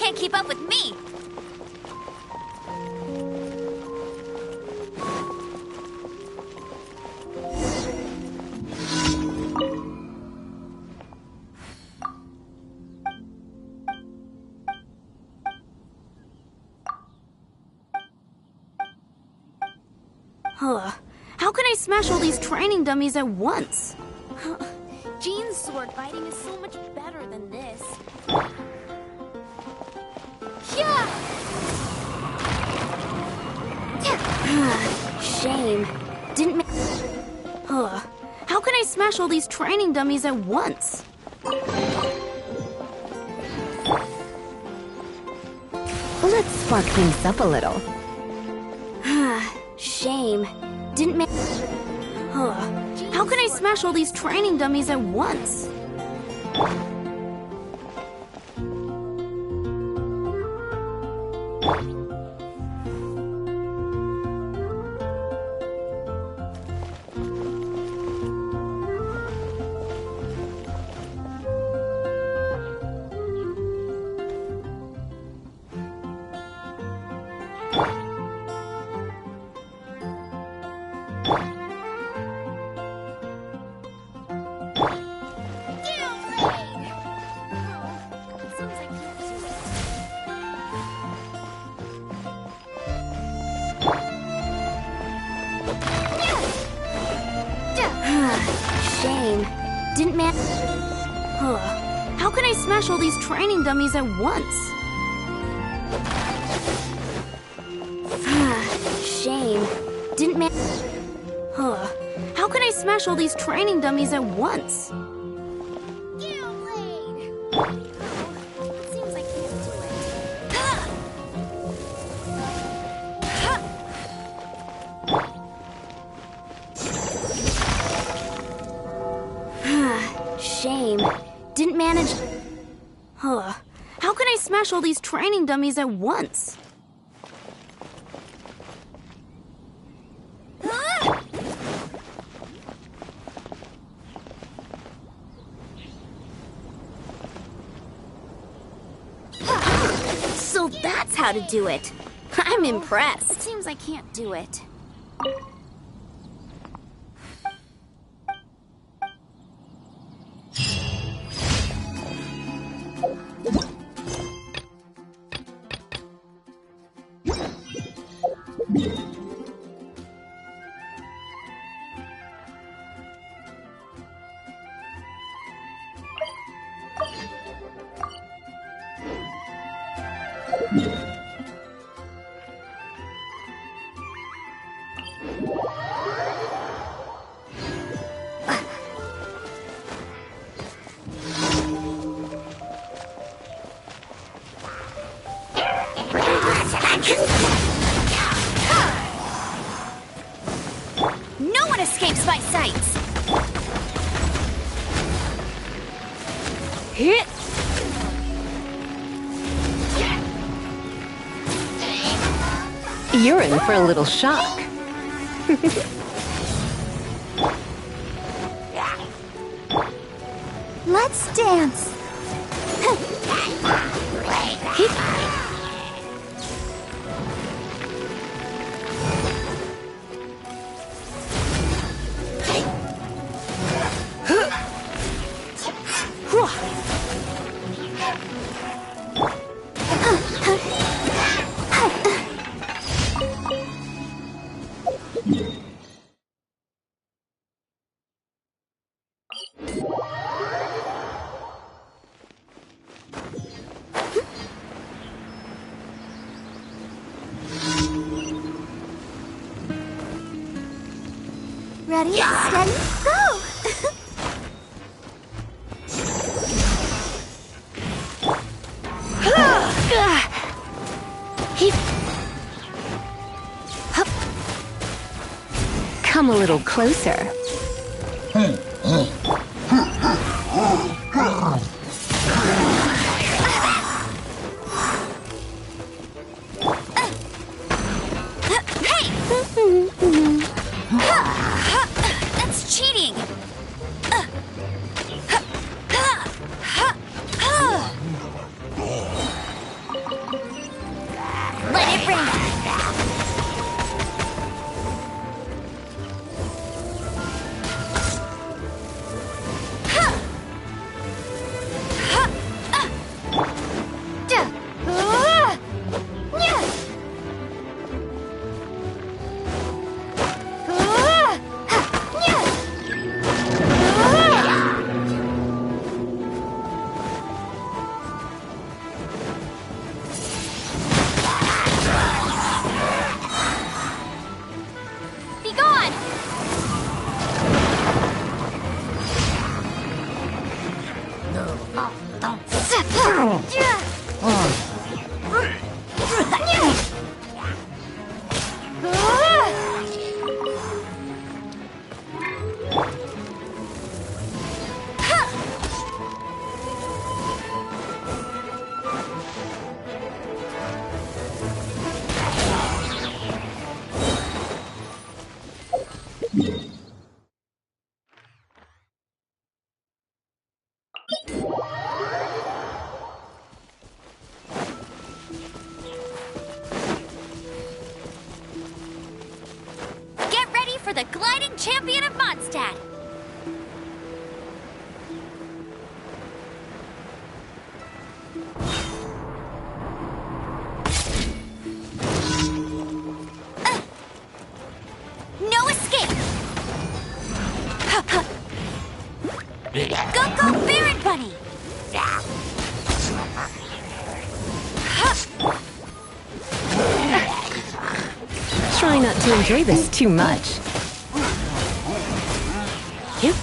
can't keep up with me. How can I smash all these training dummies at once? Jean's sword fighting is so much better than this. Yeah! Shame. Didn't make... How can I smash all these training dummies at once? Let's spark things up a little. Shame. Didn't make... How can I smash all these training dummies at once? Shame. Didn't man... How can I smash all these training dummies at once? Shame. Didn't man... How can I smash all these training dummies at once? Shame. Didn't manage... How can I smash all these training dummies at once? So that's how to do it. I'm impressed. It seems I can't do it. No one escapes my sights! Hit! You're in for a little shock. Let's dance! Ready, steady, go! Come a little closer. That's cheating! Get ready for the gliding champion of Mondstadt! No escape! Go, go, Baron Bunny! Try not to enjoy this too much. Yep.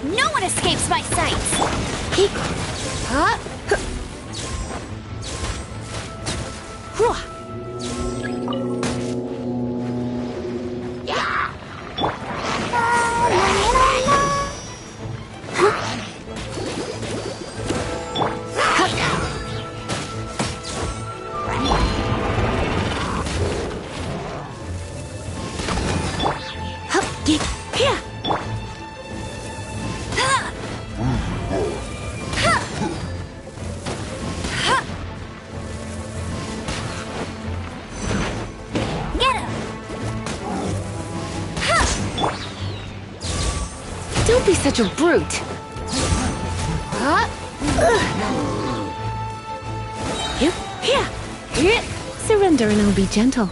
No one escapes my sights! Don't be such a brute. Here. Surrender and I'll be gentle.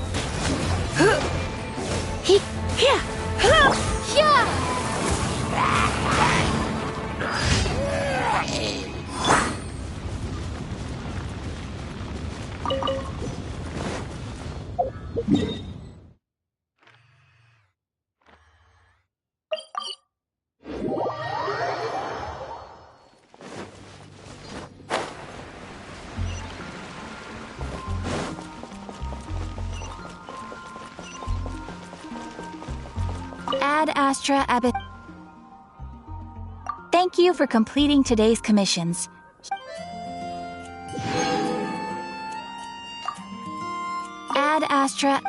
Ad Astra Abbot. Thank you for completing today's commissions. Ad Astra.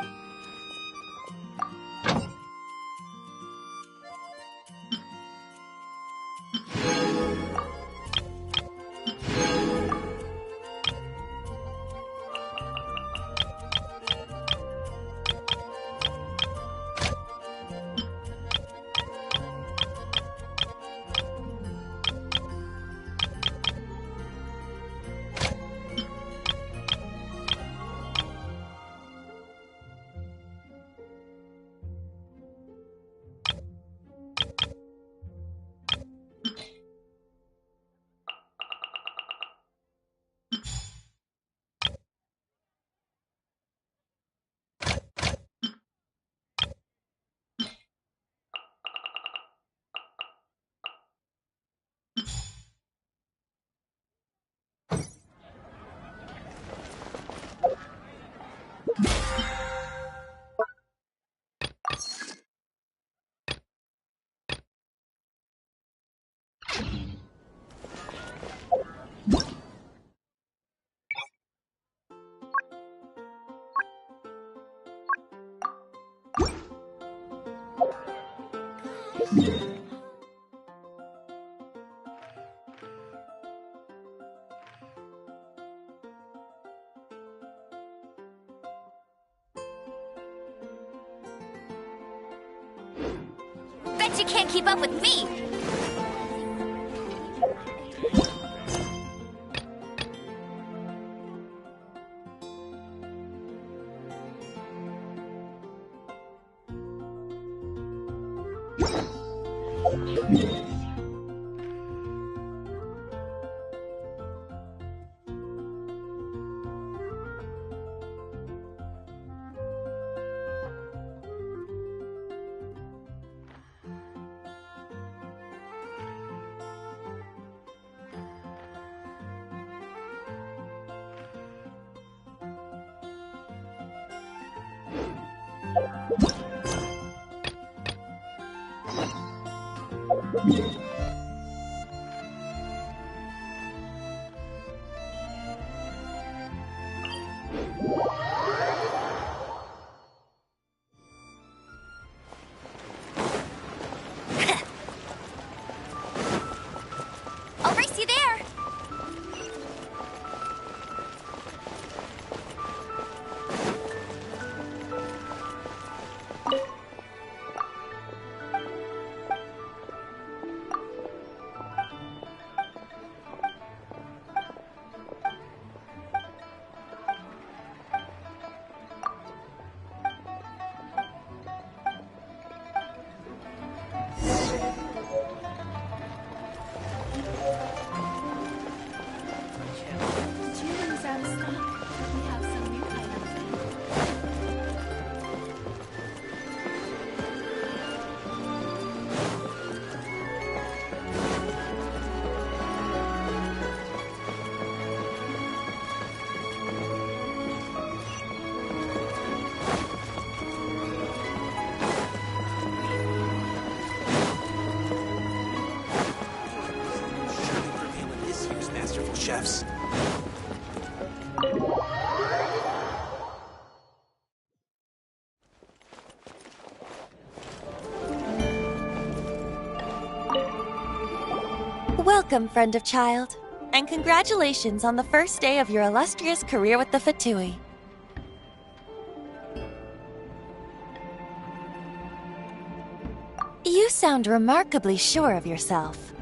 Bet you can't keep up with me! I'll race you there. Chefs. Welcome, friend of child, and congratulations on the first day of your illustrious career with the Fatui. You sound remarkably sure of yourself.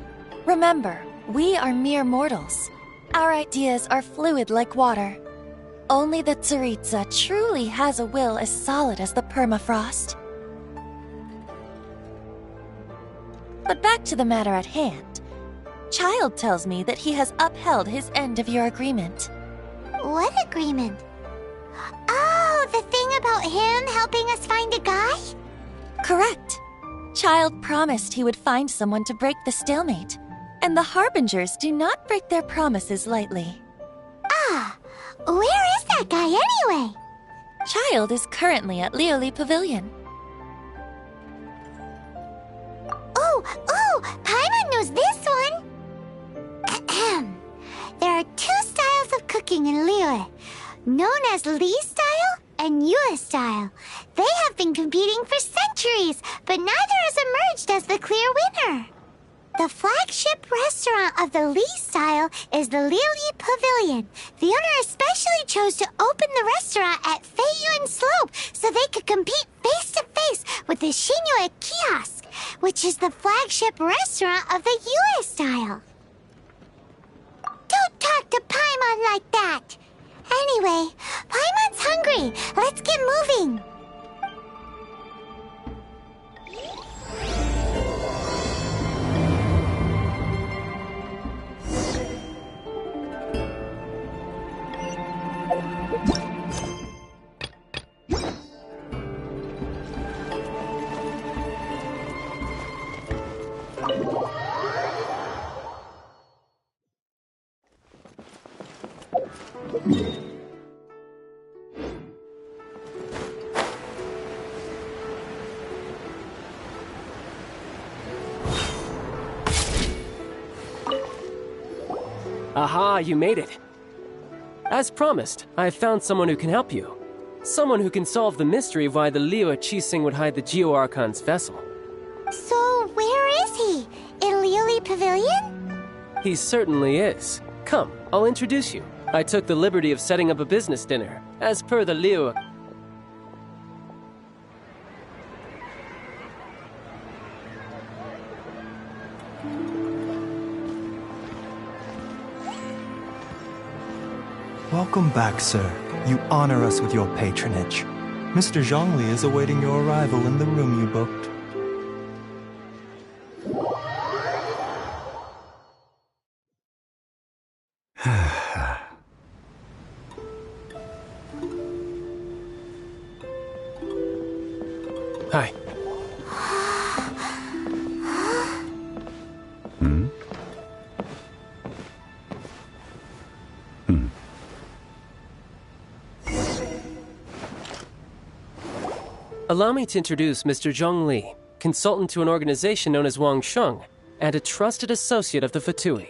Remember, we are mere mortals. Our ideas are fluid like water. Only the Tsaritsa truly has a will as solid as the permafrost. But back to the matter at hand. Child tells me that he has upheld his end of your agreement. What agreement? Oh, the thing about him helping us find a guy? Correct. Child promised he would find someone to break the stalemate. And the Harbingers do not break their promises lightly. Ah, where is that guy anyway? Child is currently at Lioli Pavilion. Oh, Paimon knows this one! Ahem. There are two styles of cooking in Liyue, known as Li style and Yue style. They have been competing for centuries, but neither has emerged as the clear winner. The flagship restaurant of the Li style is the Lioli Pavilion. The owner especially chose to open the restaurant at Feiyuan Slope so they could compete face-to-face with the Shinue Kiosk, which is the flagship restaurant of the Yue style. Don't talk to Paimon like that! Anyway, Paimon's hungry. Let's get moving. Aha, you made it. As promised, I've found someone who can help you. Someone who can solve the mystery of why the Liyue Qixing would hide the Geo-Archon's vessel. So, where is he? In Lioli Pavilion? He certainly is. Come, I'll introduce you. I took the liberty of setting up a business dinner, as per the Liyue. Welcome back, sir. You honor us with your patronage. Mr. Zhongli is awaiting your arrival in the room you booked. Hi. Allow me to introduce Mr. Zhongli, consultant to an organization known as Wangsheng, and a trusted associate of the Fatui.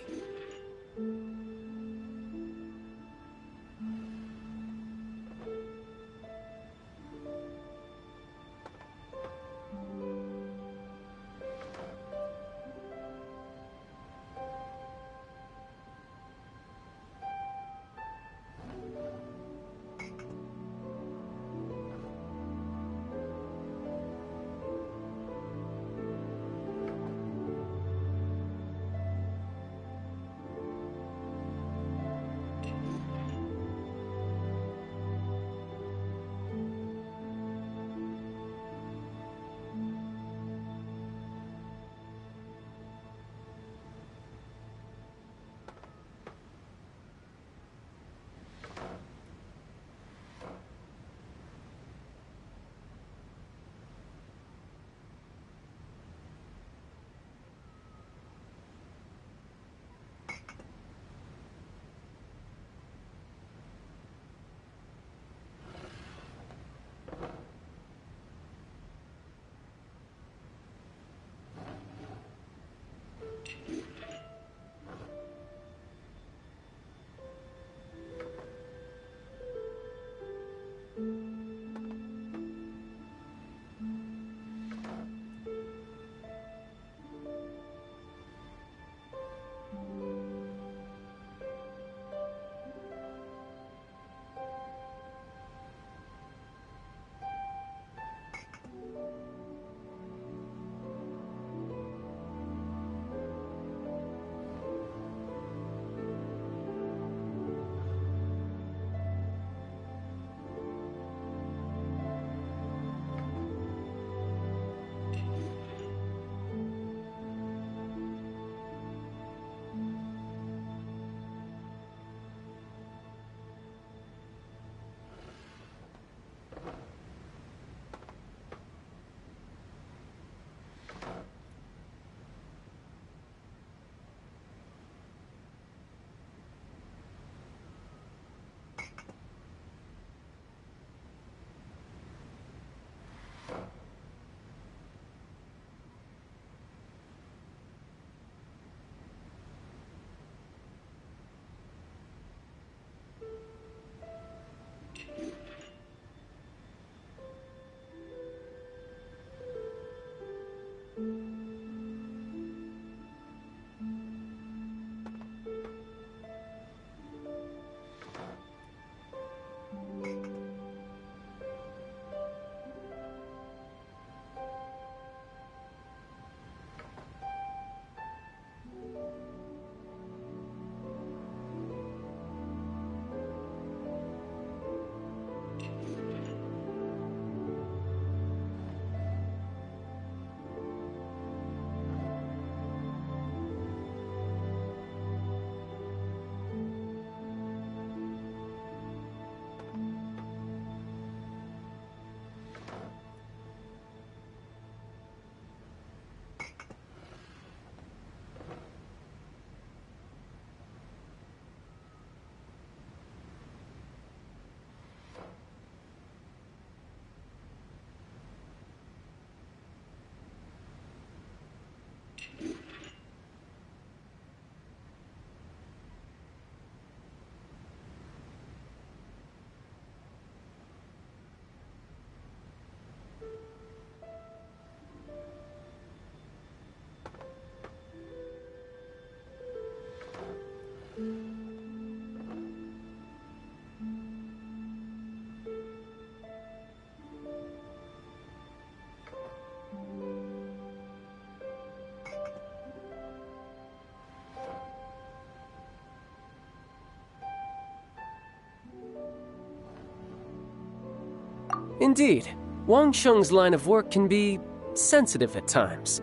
Indeed, Wang Sheng's line of work can be sensitive at times.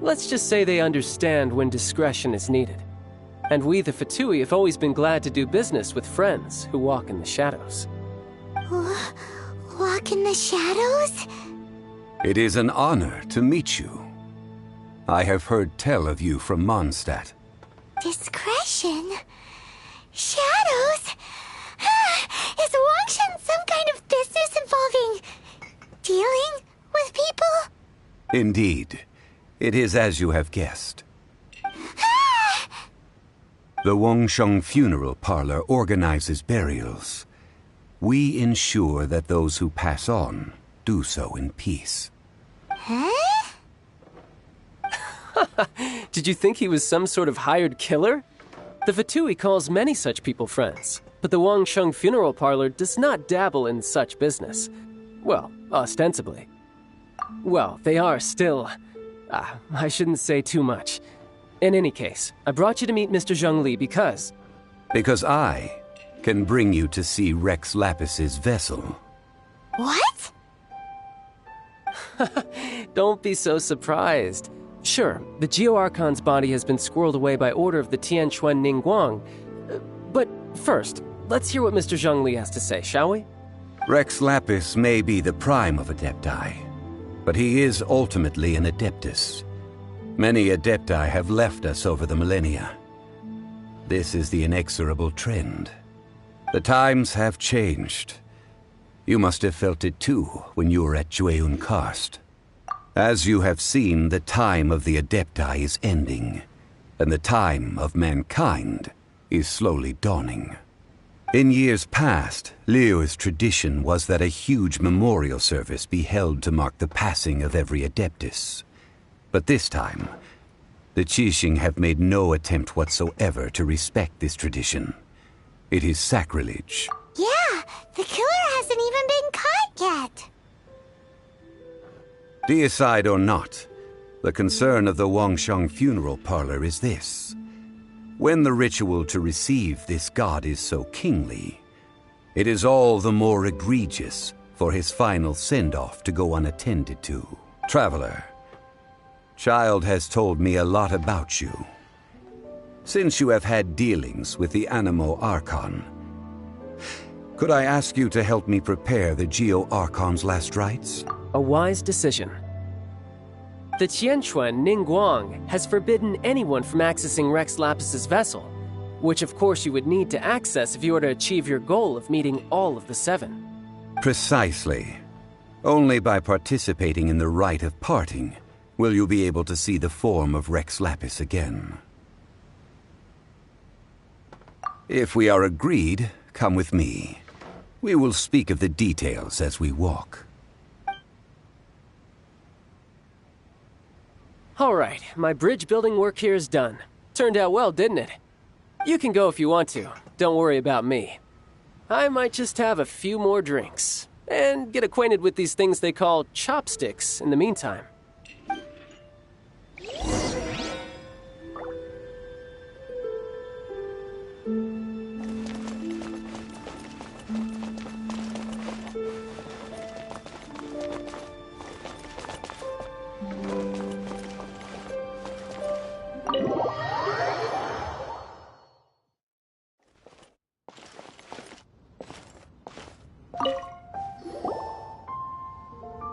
Let's just say they understand when discretion is needed. And we, the Fatui, have always been glad to do business with friends who walk in the shadows. Walk in the shadows? It is an honor to meet you. I have heard tell of you from Mondstadt. Discretion? Shadows? Is Wangshan some kind of business involving dealing Indeed, it is as you have guessed. The Wangsheng Funeral Parlor organizes burials. We ensure that those who pass on do so in peace. Huh? Did you think he was some sort of hired killer? The Fatui calls many such people friends, but the Wangsheng Funeral Parlor does not dabble in such business. Well, ostensibly. Well, they are still... I shouldn't say too much. In any case, I brought you to meet Mr. Zhongli because... Because I can bring you to see Rex Lapis's vessel. What? Don't be so surprised. Sure, the Geo-Archon's body has been squirreled away by order of the Tianquan Ningguang. But first, let's hear what Mr. Zhongli has to say, shall we? Rex Lapis may be the prime of Adepti, but he is ultimately an Adeptus. Many Adepti have left us over the millennia. This is the inexorable trend. The times have changed. You must have felt it too when you were at Jueyun Karst. As you have seen, the time of the Adepti is ending, and the time of mankind is slowly dawning. In years past, Liyue's tradition was that a huge memorial service be held to mark the passing of every Adeptus. But this time, the Qixing have made no attempt whatsoever to respect this tradition. It is sacrilege. Yeah, the killer hasn't even been caught yet. Deicide or not, the concern of the Wangsheng Funeral Parlor is this. When the ritual to receive this god is so kingly, it is all the more egregious for his final send-off to go unattended to. Traveler, Child has told me a lot about you. Since you have had dealings with the Animo Archon, could I ask you to help me prepare the Geo-Archon's last rites? A wise decision. The Tianquan Ningguang has forbidden anyone from accessing Rex Lapis's vessel, which of course you would need to access if you were to achieve your goal of meeting all of the seven. Precisely. Only by participating in the rite of parting will you be able to see the form of Rex Lapis again. If we are agreed, come with me. We will speak of the details as we walk. All right, my bridge building work here is done. Turned out well, didn't it? You can go if you want to. Don't worry about me. I might just have a few more drinks and get acquainted with these things they call chopsticks in the meantime.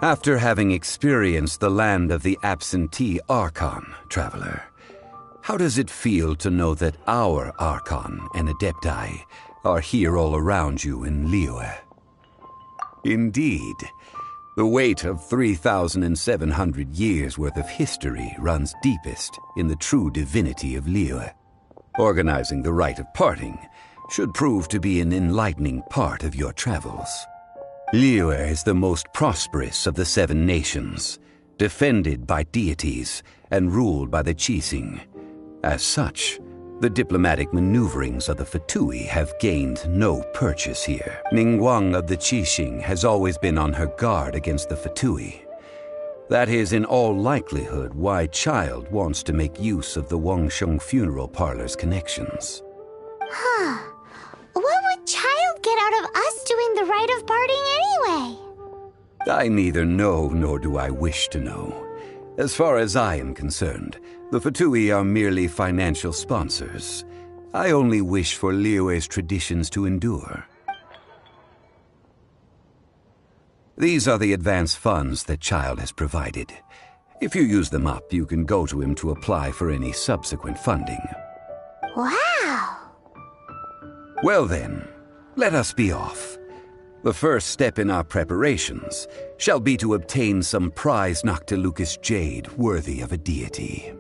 After having experienced the land of the absentee Archon, Traveler, how does it feel to know that our Archon and Adepti are here all around you in Liyue? Indeed, the weight of 3,700 years' worth of history runs deepest in the true divinity of Liyue. Organizing the rite of parting should prove to be an enlightening part of your travels. Liyue is the most prosperous of the seven nations, defended by deities and ruled by the Qixing. As such, the diplomatic maneuverings of the Fatui have gained no purchase here. Ningguang of the Qixing has always been on her guard against the Fatui. That is in all likelihood why Child wants to make use of the Wangsheng Funeral Parlor's connections. Huh. What would Child get out of us doing the rite of parting anyway? I neither know nor do I wish to know. As far as I am concerned, the Fatui are merely financial sponsors. I only wish for Liyue's traditions to endure. These are the advance funds that Child has provided. If you use them up, you can go to him to apply for any subsequent funding. Wow! Well then, let us be off. The first step in our preparations shall be to obtain some prize Noctilucous jade worthy of a deity.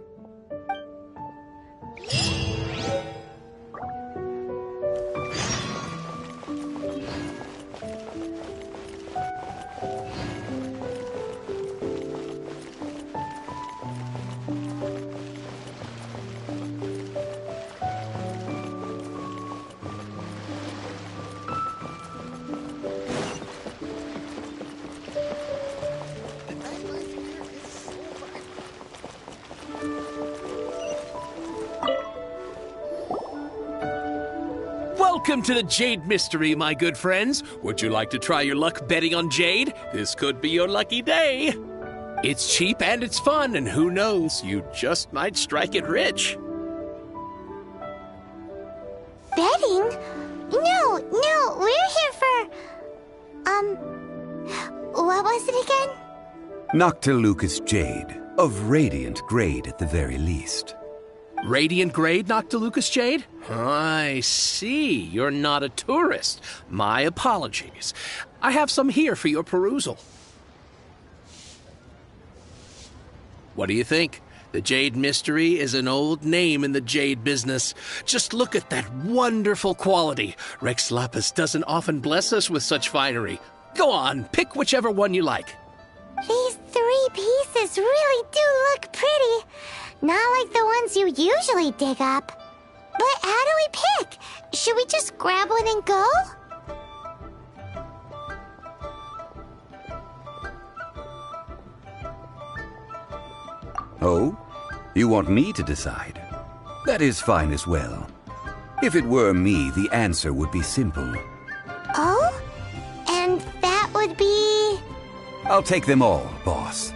Welcome to the Jade Mystery, my good friends. Would you like to try your luck betting on Jade? This could be your lucky day. It's cheap and it's fun, and who knows, you just might strike it rich. Betting? No, we're here for... what was it again? Noctilucous jade, of radiant grade at the very least. Radiant grade, Noctilucous jade? I see. You're not a tourist. My apologies. I have some here for your perusal. What do you think? The Jade Mystery is an old name in the jade business. Just look at that wonderful quality. Rex Lapis doesn't often bless us with such finery. Go on, pick whichever one you like. These 3 pieces really do look pretty. Not like the ones you usually dig up. But how do we pick? Should we just grab one and go? Oh? You want me to decide? That is fine as well. If it were me, the answer would be simple. Oh? And that would be... I'll take them all, boss.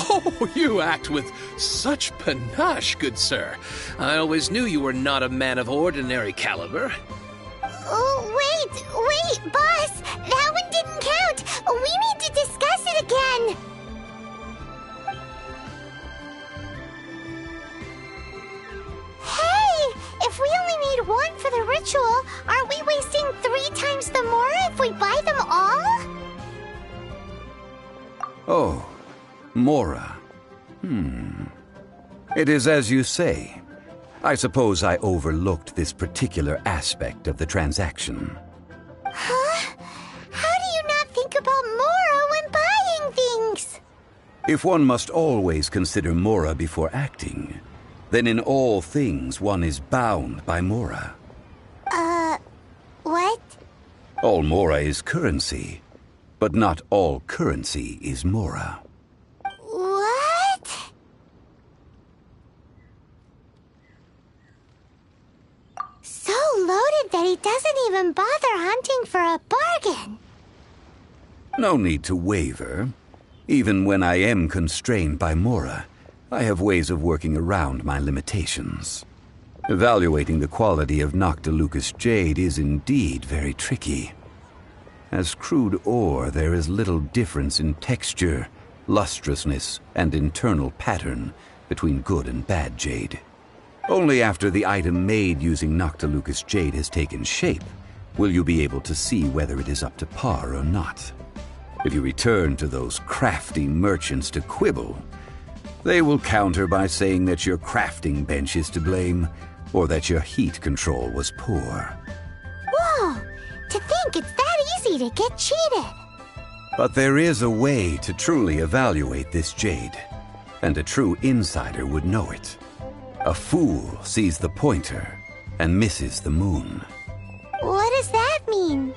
Oh, you act with such panache, good sir. I always knew you were not a man of ordinary caliber. Oh, wait, boss! That one didn't count! We need to discuss it again! Hey! If we only need one for the ritual, aren't we wasting 3 times the Mora if we buy them all? Oh. Mora. It is as you say. I suppose I overlooked this particular aspect of the transaction. Huh? How do you not think about Mora when buying things? If one must always consider Mora before acting, then in all things one is bound by Mora. What? All Mora is currency, but not all currency is Mora. What? So loaded that he doesn't even bother hunting for a bargain. No need to waver. Even when I am constrained by Mora, I have ways of working around my limitations. Evaluating the quality of Noctilucous jade is indeed very tricky. As crude ore, there is little difference in texture, lustrousness, and internal pattern between good and bad jade. Only after the item made using Noctilucous jade has taken shape will you be able to see whether it is up to par or not. If you return to those crafty merchants to quibble, they will counter by saying that your crafting bench is to blame, or that your heat control was poor. Whoa! To think it's that easy to get cheated! But there is a way to truly evaluate this jade, and a true insider would know it. A fool sees the pointer and misses the moon. What does that mean?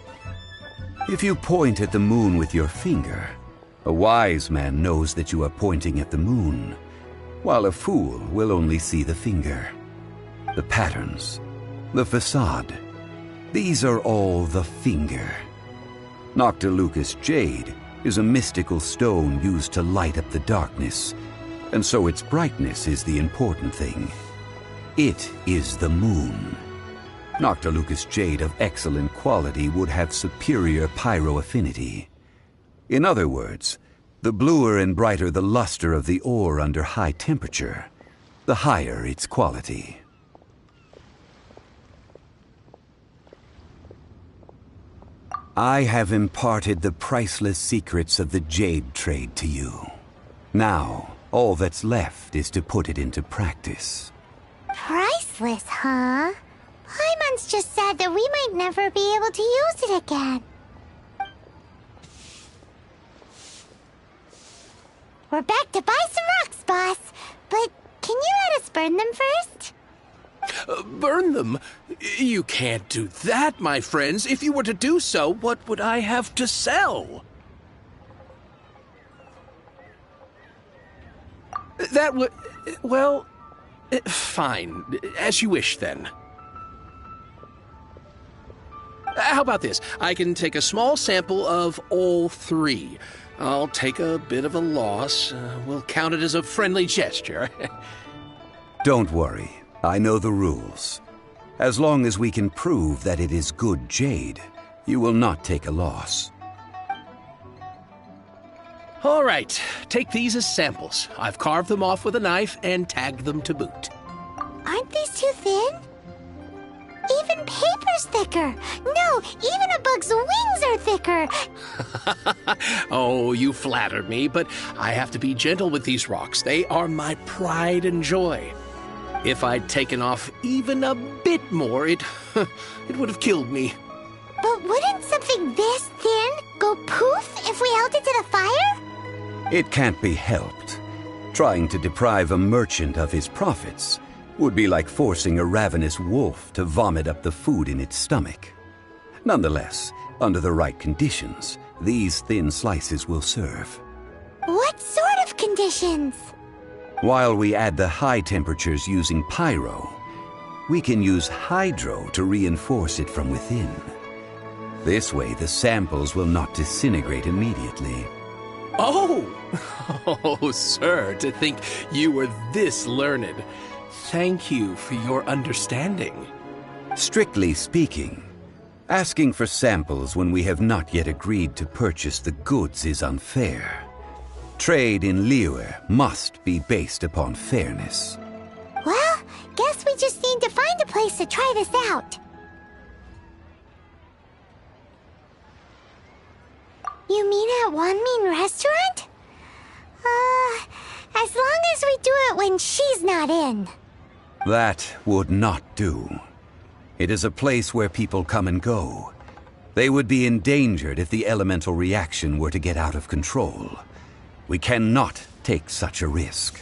If you point at the moon with your finger, a wise man knows that you are pointing at the moon, while a fool will only see the finger. The patterns, the facade, these are all the finger. Noctilucous jade is a mystical stone used to light up the darkness, and so its brightness is the important thing. It is the moon. Noctilucous jade of excellent quality would have superior pyroaffinity. In other words, the bluer and brighter the luster of the ore under high temperature, the higher its quality. I have imparted the priceless secrets of the jade trade to you. Now, all that's left is to put it into practice. Priceless, huh? Paimon's just sad that we might never be able to use it again. We're back to buy some rocks, boss. But can you let us burn them first? Burn them? You can't do that, my friends. If you were to do so, what would I have to sell? That would... well... fine. As you wish, then. How about this? I can take a small sample of all three. I'll take a bit of a loss. We'll count it as a friendly gesture. Don't worry. I know the rules. As long as we can prove that it is good jade, you will not take a loss. All right. Take these as samples. I've carved them off with a knife and tagged them to boot. Aren't these too thin? Even paper's thicker. No, even a bug's wings are thicker. Oh, you flatter me, but I have to be gentle with these rocks. They are my pride and joy. If I'd taken off even a bit more, it would have killed me. But wouldn't something this thin go poof if we held it to the fire? It can't be helped. Trying to deprive a merchant of his profits would be like forcing a ravenous wolf to vomit up the food in its stomach. Nonetheless, under the right conditions, these thin slices will serve. What sort of conditions? While we add the high temperatures using pyro, we can use hydro to reinforce it from within. This way, the samples will not disintegrate immediately. Oh! Oh, sir, to think you were this learned. Thank you for your understanding. Strictly speaking, asking for samples when we have not yet agreed to purchase the goods is unfair. Trade in Liyue must be based upon fairness. Well, guess we just need to find a place to try this out. You mean at Wanmin Restaurant? As long as we do it when she's not in. That would not do. It is a place where people come and go. They would be endangered if the elemental reaction were to get out of control. We cannot take such a risk.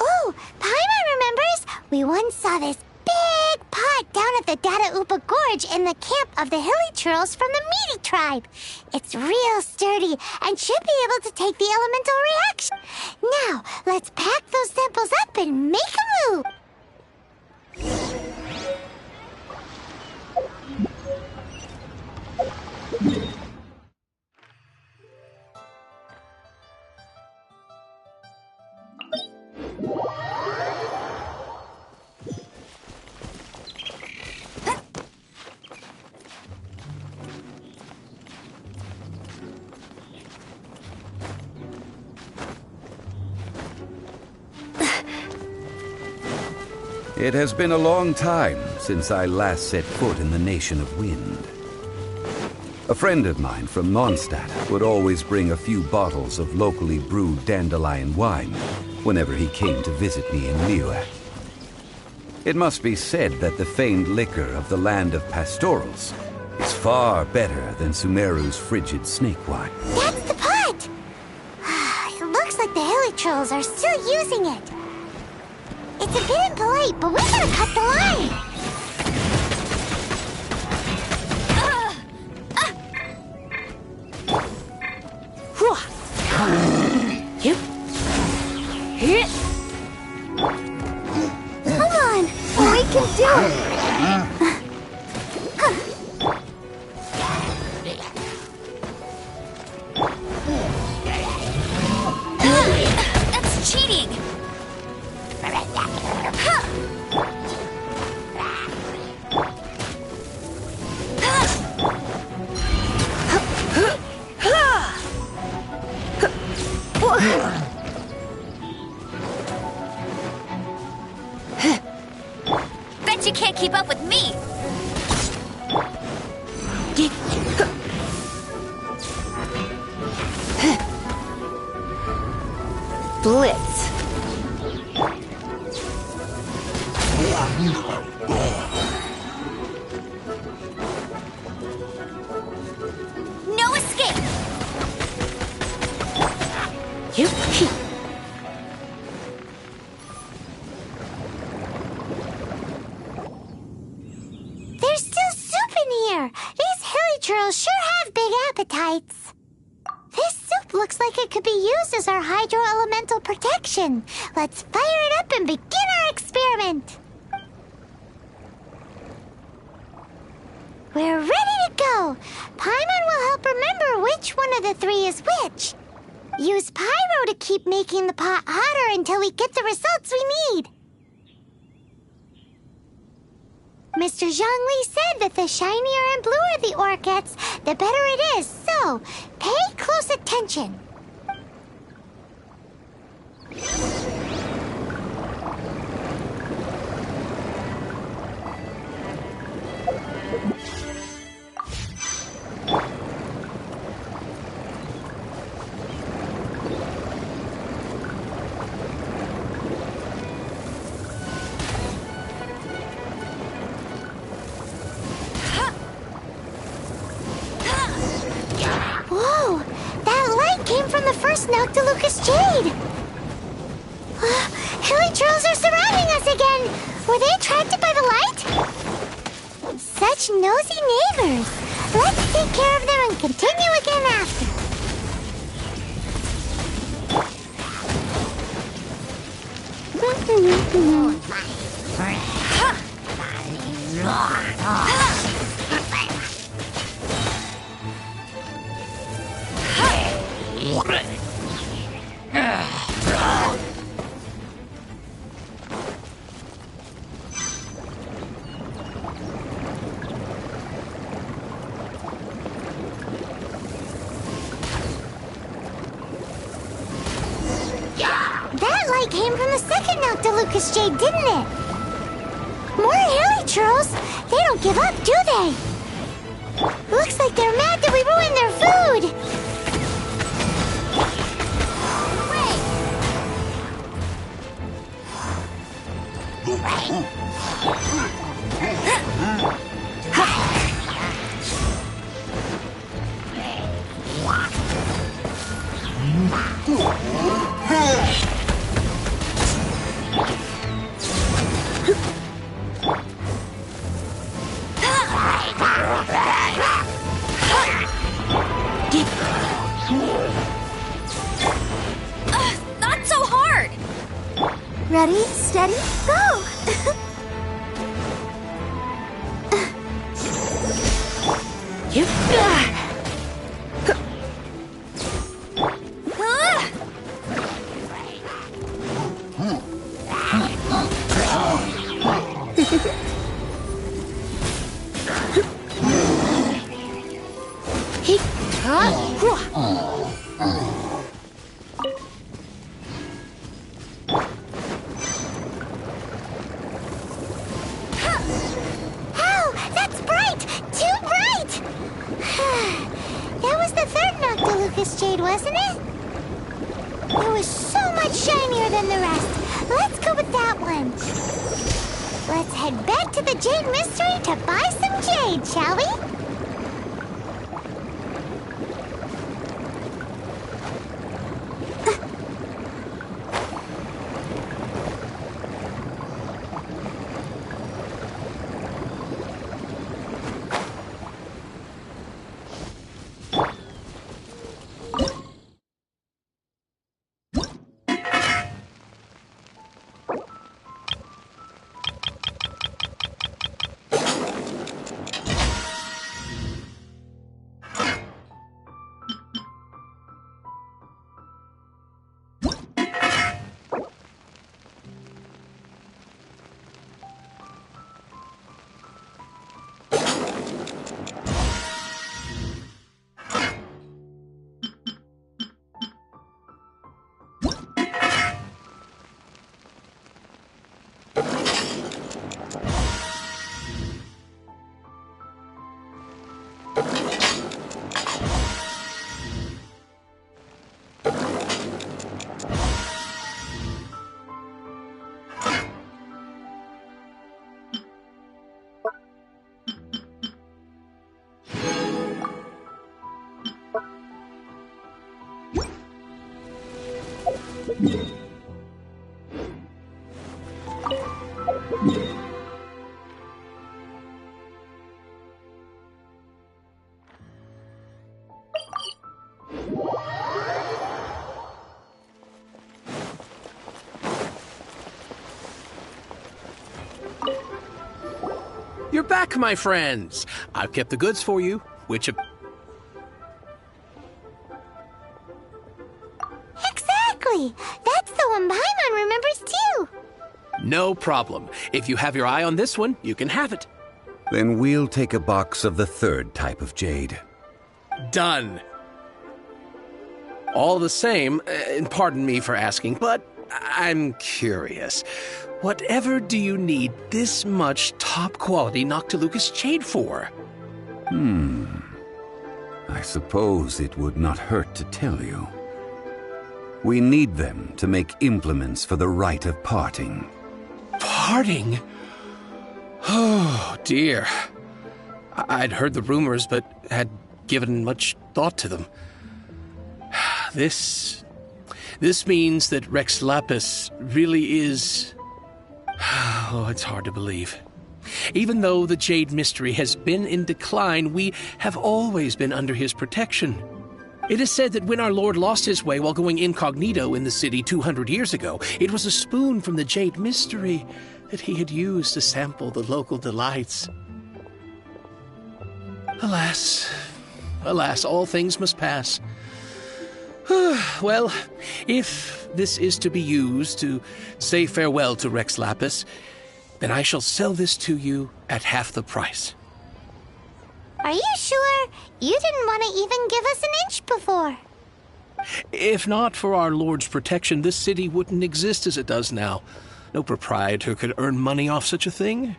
Oh, Paimon remembers! We once saw this big pot down at the Dada Upa Gorge in the camp of the hilly churls from the Meaty tribe. It's real sturdy and should be able to take the elemental reaction. Now, let's pack those samples up and make a move! It has been a long time since I last set foot in the Nation of Wind. A friend of mine from Mondstadt would always bring a few bottles of locally brewed dandelion wine whenever he came to visit me in Liyue. It must be said that the famed liquor of the land of pastorals is far better than Sumeru's frigid snake wine. That's the pot! It looks like the hilly trolls are still using it. It's a bit impolite, but we gotta cut the line! Come on! We can do it! That's cheating! Bet you can't keep up with me! There's still soup in here. These hilly churls sure have big appetites. This soup looks like it could be used as our hydro-elemental protection. Let's fire it up and begin our experiment. We're ready to go. Paimon will help remember which one of the three is which. Use Pyro to keep making the pot hotter until we get the results we need. Mr. Zhongli said that the shinier and bluer the ore gets, the better it is. So, pay close attention. Whoa! That light came from the first Noctilucous Jade! Hilly trolls are surrounding us again! Were they attracted by the light? Such nosy neighbors! Let's take care of them and continue again after. That light came from the second Noctilucous Jade, didn't it? More hilly trolls? They don't give up, do they? Looks like they're mad that we ruined their food! Not so hard! Ready, steady, go! Ow! That's bright! Too bright! That was the third Noctilucous Jade, wasn't it? It was so much shinier than the rest. Let's go with that one. Let's head back to the Jade Mystery to buy some jade, shall we? back, my friends. I've kept the goods for you, which... Exactly! That's the one Paimon remembers too! No problem. If you have your eye on this one, you can have it. Then we'll take a box of the third type of jade. Done. All the same, and pardon me for asking, but I'm curious. Whatever do you need this much top-quality Noctilucous jade for? I suppose it would not hurt to tell you. We need them to make implements for the rite of parting. Parting? Oh, dear. I'd heard the rumors, but had given much thought to them. This means that Rex Lapis really is... Oh, it's hard to believe. Even though the Jade Mystery has been in decline, we have always been under his protection. It is said that when our Lord lost his way while going incognito in the city 200 years ago, it was a spoon from the Jade Mystery that he had used to sample the local delights. Alas, all things must pass. Well, if this is to be used to say farewell to Rex Lapis, then I shall sell this to you at half the price. Are you sure? You didn't want to even give us an inch before. If not for our Lord's protection, this city wouldn't exist as it does now. No proprietor could earn money off such a thing.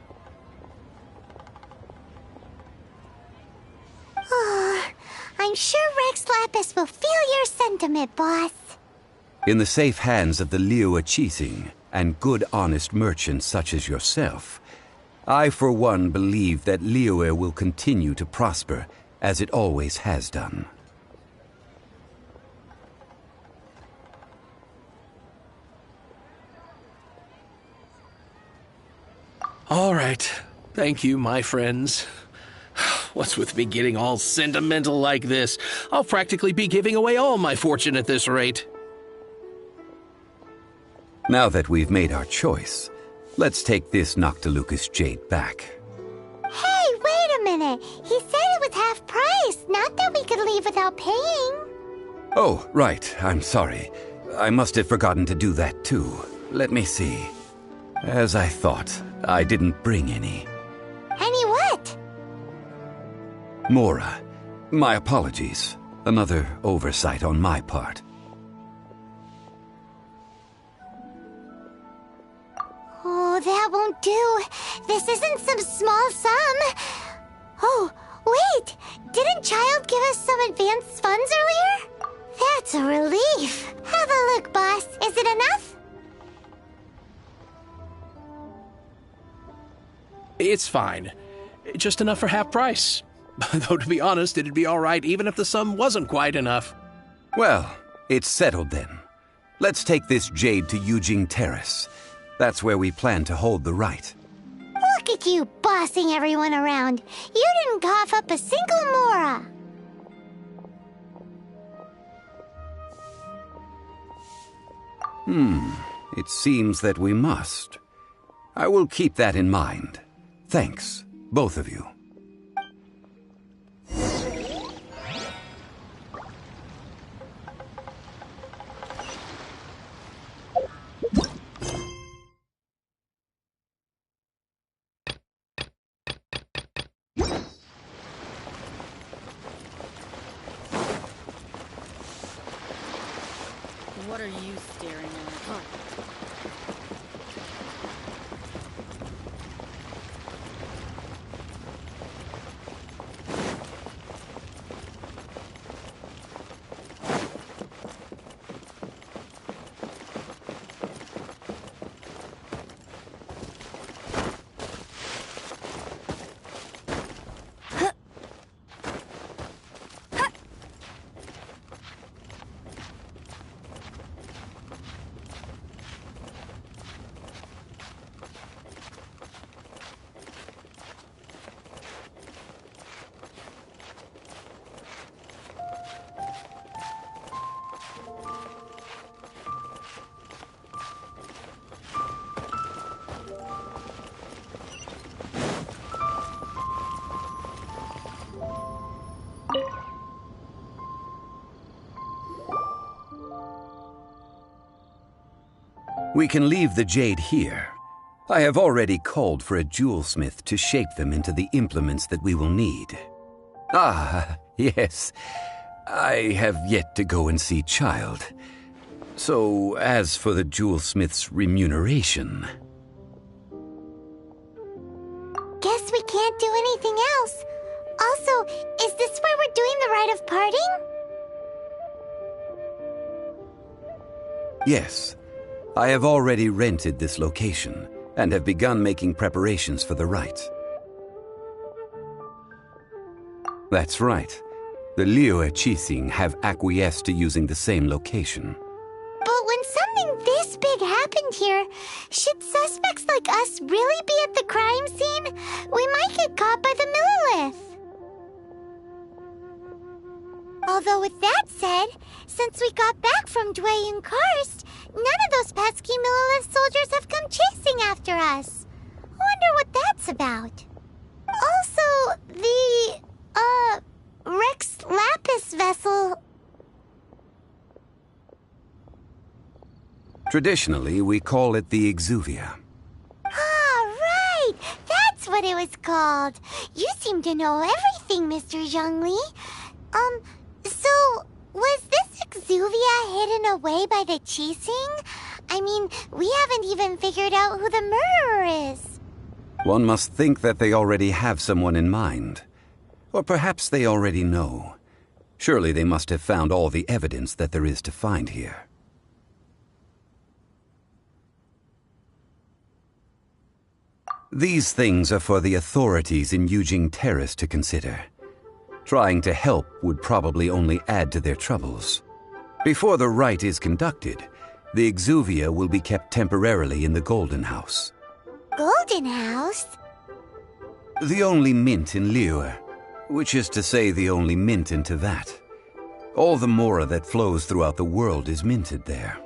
I'm sure Rex Lapis will feel your sentiment, boss. In the safe hands of the Liyue Qixing and good honest merchants such as yourself, I for one believe that Liyue will continue to prosper as it always has done. All right. Thank you, my friends. What's with me getting all sentimental like this? I'll practically be giving away all my fortune at this rate. Now that we've made our choice, let's take this Noctilucous jade back. Hey, wait a minute. He said it was half price, not that we could leave without paying. Oh, right. I'm sorry. I must have forgotten to do that too. Let me see. As I thought, I didn't bring any. Any what? Mora, my apologies. Another oversight on my part. Oh, that won't do. This isn't some small sum. Oh, wait! Didn't Child give us some advanced funds earlier? That's a relief. Have a look, boss. Is it enough? It's fine. Just enough for half price. Though, to be honest, it'd be all right even if the sum wasn't quite enough. Well, it's settled then. Let's take this jade to Yujing Terrace. That's where we plan to hold the rite. Look at you bossing everyone around. You didn't cough up a single Mora. It seems that we must. I will keep that in mind. Thanks, both of you. What are you staring at? We can leave the jade here. I have already called for a jewelsmith to shape them into the implements that we will need. Ah, yes. I have yet to go and see Child. So, as for the jewelsmith's remuneration... Guess we can't do anything else. Also, is this where we're doing the rite of parting? Yes. I have already rented this location and have begun making preparations for the rite. That's right. The Liyue Qixing have acquiesced to using the same location. But when something this big happened here, should suspects like us really be at the crime scene? We might get caught by the Millilith. Although with that said, since we got back from Dwayne Karst, none of those pesky Millilith soldiers have come chasing after us. Wonder what that's about. Also, the, Rex Lapis vessel... Traditionally, we call it the Exuvia. Ah, right! That's what it was called. You seem to know everything, Mr. Zhongli. So, was this Exuvia hidden away by the Qixing? I mean, we haven't even figured out who the murderer is. One must think that they already have someone in mind. Or perhaps they already know. Surely they must have found all the evidence that there is to find here. These things are for the authorities in Yujing Terrace to consider. Trying to help would probably only add to their troubles. Before the rite is conducted, the Exuvia will be kept temporarily in the Golden House. Golden House? The only mint in Liyue, which is to say the only mint in Teyvat. All the mora that flows throughout the world is minted there.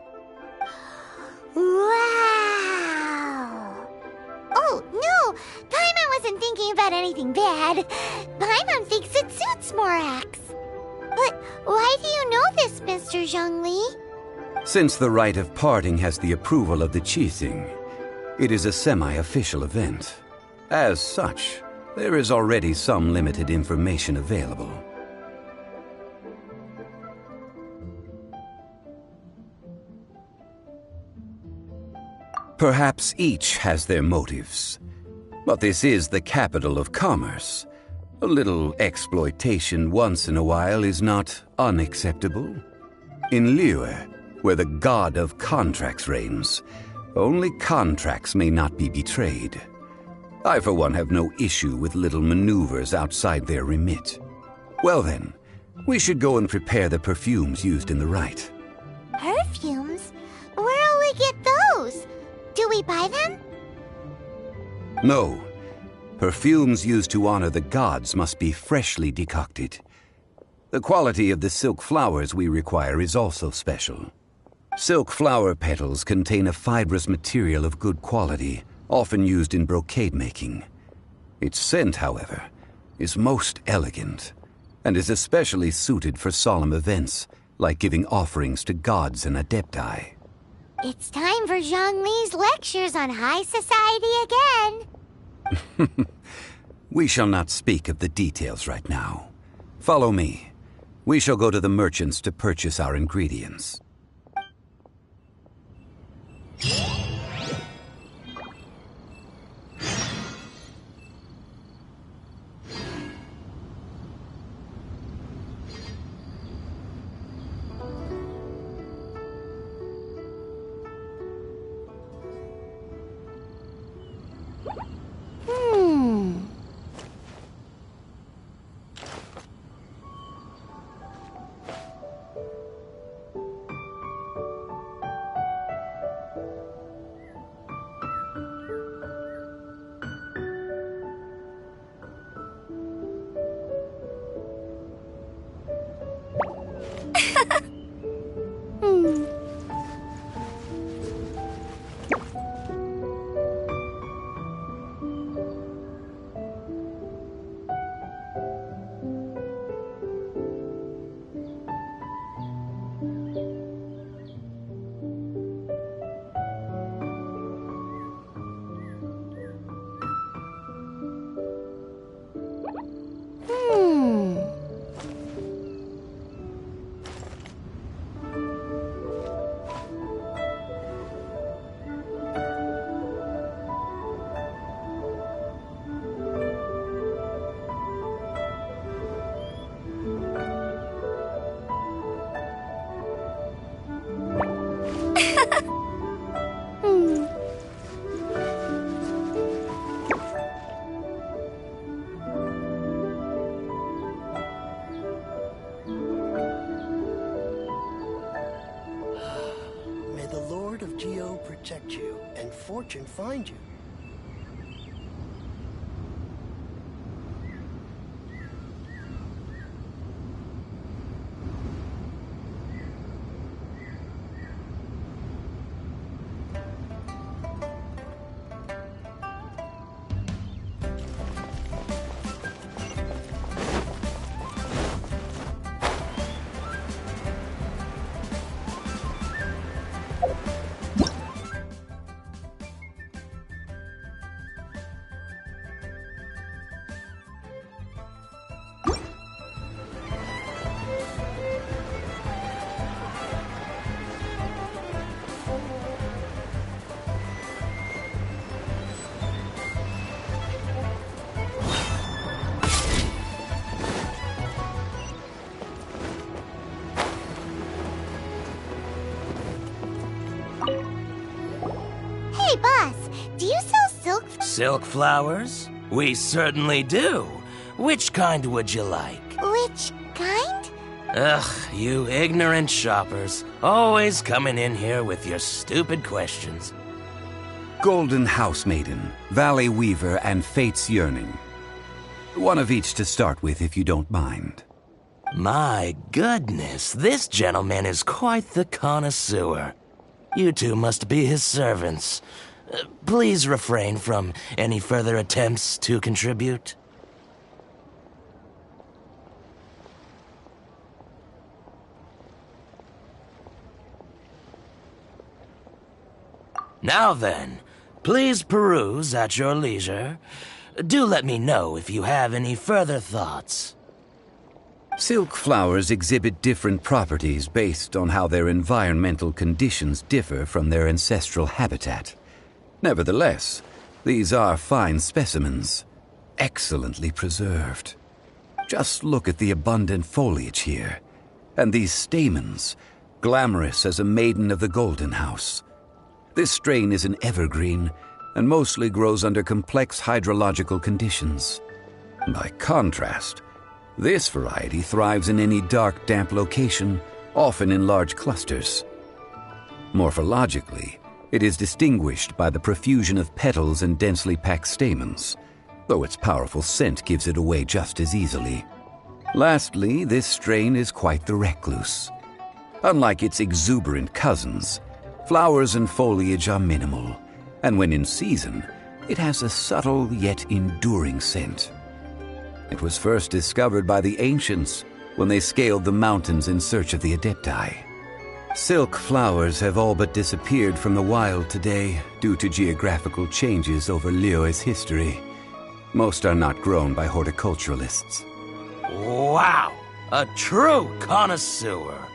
Wow! Oh, no! Paimon wasn't thinking about anything bad. Paimon thinks it suits Morax. But why do you know this, Mr. Zhongli? Since the rite of parting has the approval of the Qixing, it is a semi-official event. As such, there is already some limited information available. Perhaps each has their motives. But this is the capital of commerce. A little exploitation once in a while is not unacceptable. In Liyue, where the god of contracts reigns, only contracts may not be betrayed. I, for one, have no issue with little maneuvers outside their remit. Well then, we should go and prepare the perfumes used in the rite. Perfumes? Where'll we get those? Do we buy them? No. Perfumes used to honor the gods must be freshly decocted. The quality of the silk flowers we require is also special. Silk flower petals contain a fibrous material of good quality, often used in brocade making. Its scent, however, is most elegant, and is especially suited for solemn events, like giving offerings to gods and adepti. It's time for Zhongli's lectures on high society again. We shall not speak of the details right now. Follow me. We shall go to the merchants to purchase our ingredients. fortune find you. Hey, boss, do you sell silk? Silk flowers? We certainly do. Which kind would you like? Which kind? Ugh, you ignorant shoppers. Always coming in here with your stupid questions. Golden House Maiden, Valley Weaver, and Fate's Yearning. One of each to start with, if you don't mind. My goodness, this gentleman is quite the connoisseur. You two must be his servants. Please refrain from any further attempts to contribute. Now then, please peruse at your leisure. Do let me know if you have any further thoughts. Silk flowers exhibit different properties based on how their environmental conditions differ from their ancestral habitat. Nevertheless, these are fine specimens, excellently preserved. Just look at the abundant foliage here, and these stamens, glamorous as a maiden of the Golden House. This strain is an evergreen, and mostly grows under complex hydrological conditions. By contrast, this variety thrives in any dark, damp location, often in large clusters. Morphologically, it is distinguished by the profusion of petals and densely packed stamens, though its powerful scent gives it away just as easily. Lastly, this strain is quite the recluse. Unlike its exuberant cousins, flowers and foliage are minimal, and when in season, it has a subtle yet enduring scent. It was first discovered by the ancients when they scaled the mountains in search of the Adepti. Silk flowers have all but disappeared from the wild today due to geographical changes over Liyue's history. Most are not grown by horticulturalists. Wow! A true connoisseur!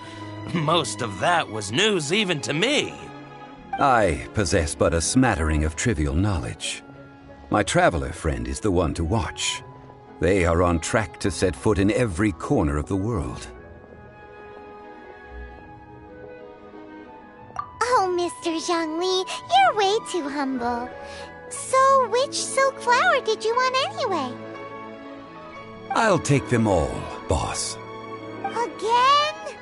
Most of that was news even to me. I possess but a smattering of trivial knowledge. My traveler friend is the one to watch. They are on track to set foot in every corner of the world. Oh, Mr. Zhongli, you're way too humble. So, which silk flower did you want anyway? I'll take them all, boss. Again?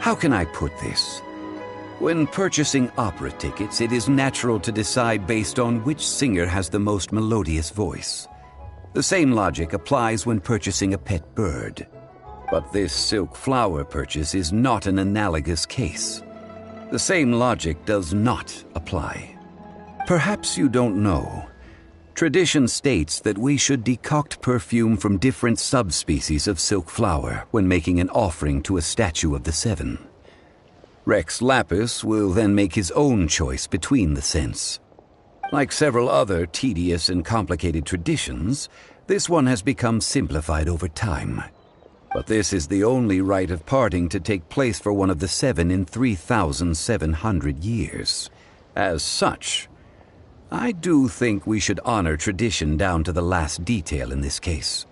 How can I put this? When purchasing opera tickets, it is natural to decide based on which singer has the most melodious voice. The same logic applies when purchasing a pet bird. But this silk flower purchase is not an analogous case. The same logic does not apply. Perhaps you don't know. Tradition states that we should decoct perfume from different subspecies of silk flower when making an offering to a statue of the Seven. Rex Lapis will then make his own choice between the scents. Like several other tedious and complicated traditions, this one has become simplified over time. But this is the only rite of parting to take place for one of the Seven in 3,700 years. As such, I do think we should honor tradition down to the last detail in this case.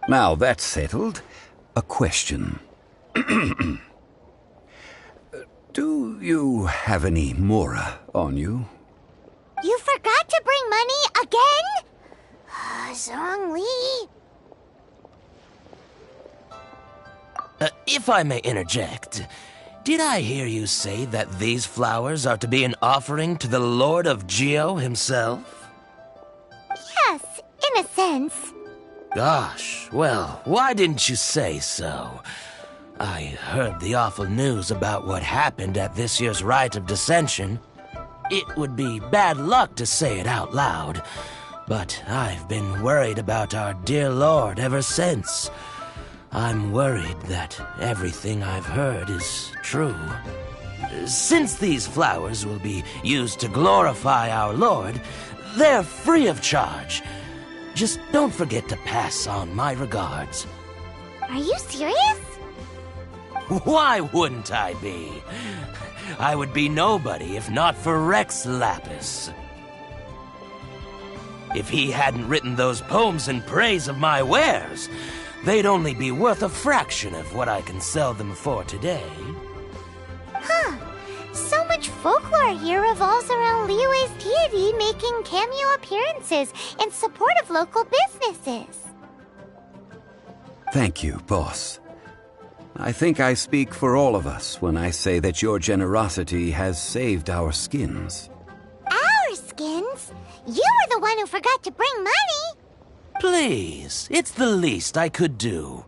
Now that's settled, a question. Do you have any mora on you? You forgot to bring money again? Zhongli. If I may interject, Did I hear you say that these flowers are to be an offering to the Lord of Geo himself? Yes, in a sense. Gosh, well, why didn't you say so? I heard the awful news about what happened at this year's Rite of Dissension. It would be bad luck to say it out loud, but I've been worried about our dear Lord ever since. I'm worried that everything I've heard is true. Since these flowers will be used to glorify our Lord, they're free of charge. Just don't forget to pass on my regards. Are you serious? Why wouldn't I be? I would be nobody if not for Rex Lapis. If he hadn't written those poems in praise of my wares, they'd only be worth a fraction of what I can sell them for today. Huh. So much folklore here revolves around Liyue's deity making cameo appearances in support of local businesses. Thank you, boss. I think I speak for all of us when I say that your generosity has saved our skins. Our skins? You were the one who forgot to bring money! Please, it's the least I could do.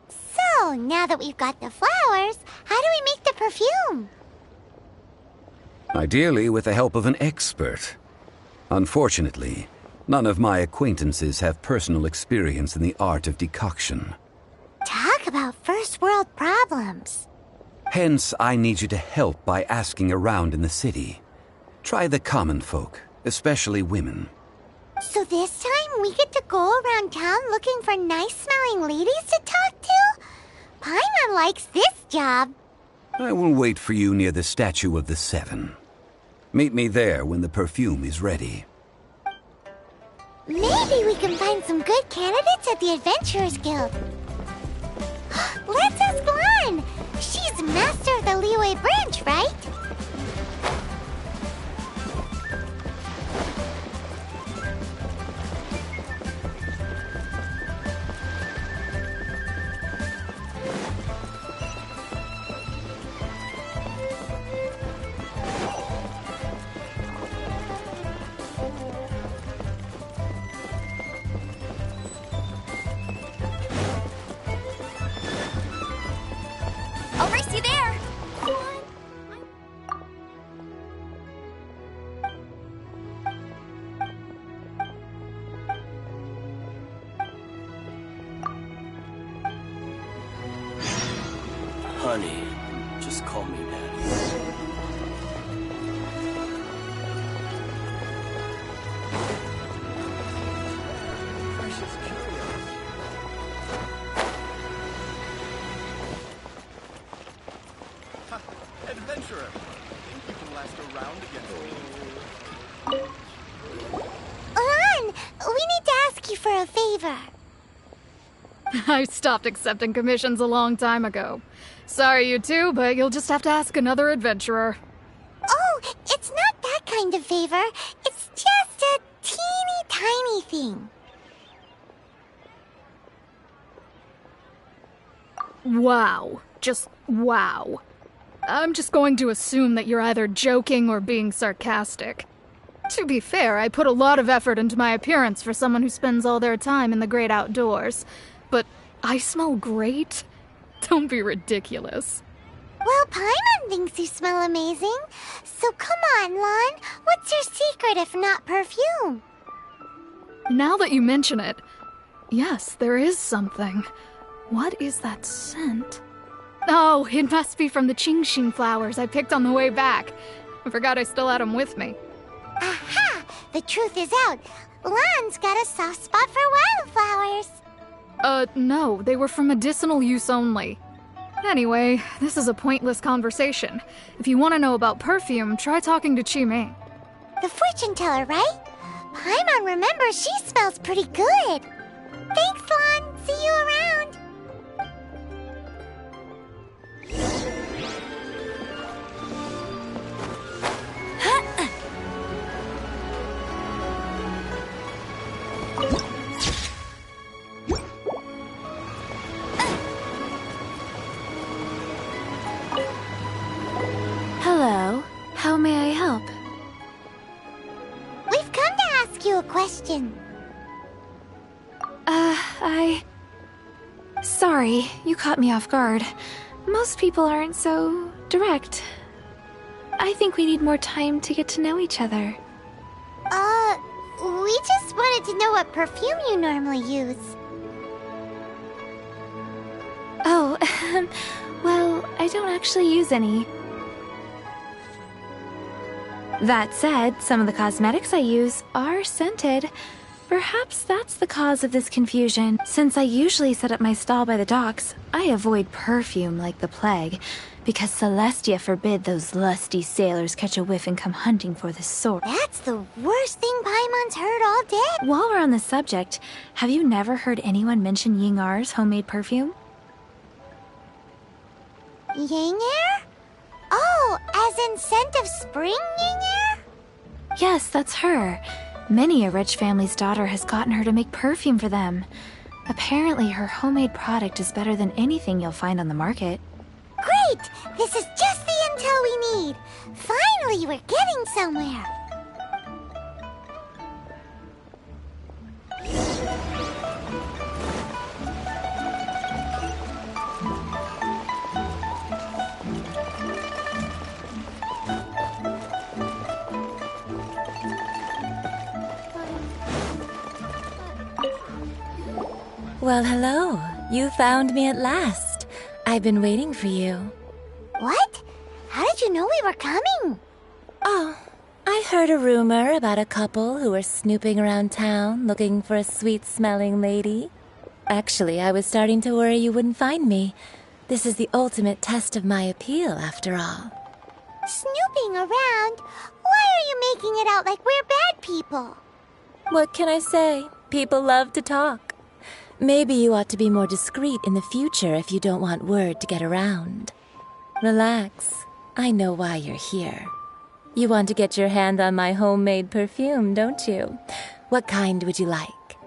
So, now that we've got the flowers, how do we make the perfume? Ideally with the help of an expert. Unfortunately, none of my acquaintances have personal experience in the art of decoction. Talk about first world problems. Hence, I need you to help by asking around in the city. Try the common folk, especially women. So this time we get to go around town looking for nice-smelling ladies to talk to? Paimon likes this job. I will wait for you near the Statue of the Seven. Meet me there when the perfume is ready. Maybe we can find some good candidates at the Adventurers Guild. Let's ask Lan! She's master of the Liyue branch, right? I'll race you there. Honey, just call me Daddy. Adventurer, think you can last a round against me? Lan, we need to ask you for a favor. I stopped accepting commissions a long time ago. Sorry, you two, but you'll just have to ask another adventurer. Oh, it's not that kind of favor. It's just a teeny tiny thing. Wow. Just wow. I'm just going to assume that you're either joking or being sarcastic. To be fair, I put a lot of effort into my appearance for someone who spends all their time in the great outdoors. But I smell great? Don't be ridiculous. Well, Paimon thinks you smell amazing. So come on, Lan. What's your secret if not perfume? Now that you mention it, yes, there is something. What is that scent? Oh, it must be from the Genshin flowers I picked on the way back. I forgot I still had them with me. Aha! The truth is out. Lan's got a soft spot for wildflowers. No, they were for medicinal use only. Anyway, this is a pointless conversation. If you want to know about perfume, try talking to Chi-Ming. The fortune teller, right? Paimon remembers she smells pretty good. Thanks, Lan. See you around. ask you a question. Sorry, you caught me off guard. Most people aren't so direct. I think we need more time to get to know each other. We just wanted to know what perfume you normally use. Oh, well, I don't actually use any. That said, some of the cosmetics I use are scented. Perhaps that's the cause of this confusion. Since I usually set up my stall by the docks, I avoid perfume like the plague, because Celestia forbid those lusty sailors catch a whiff and come hunting for the sword. That's the worst thing Paimon's heard all day. While we're on the subject, have you never heard anyone mention Yingar's homemade perfume? Yingar? Oh, as in scent of spring, Yingar? Yes, that's her. Many a rich family's daughter has gotten her to make perfume for them. Apparently, her homemade product is better than anything you'll find on the market. Great! This is just the intel we need. Finally, we're getting somewhere. Well, hello. You found me at last. I've been waiting for you. What? How did you know we were coming? Oh, I heard a rumor about a couple who were snooping around town looking for a sweet-smelling lady. Actually, I was starting to worry you wouldn't find me. This is the ultimate test of my appeal, after all. Snooping around? Why are you making it out like we're bad people? What can I say? People love to talk. Maybe you ought to be more discreet in the future if you don't want word to get around. Relax. I know why you're here. You want to get your hand on my homemade perfume, don't you? What kind would you like?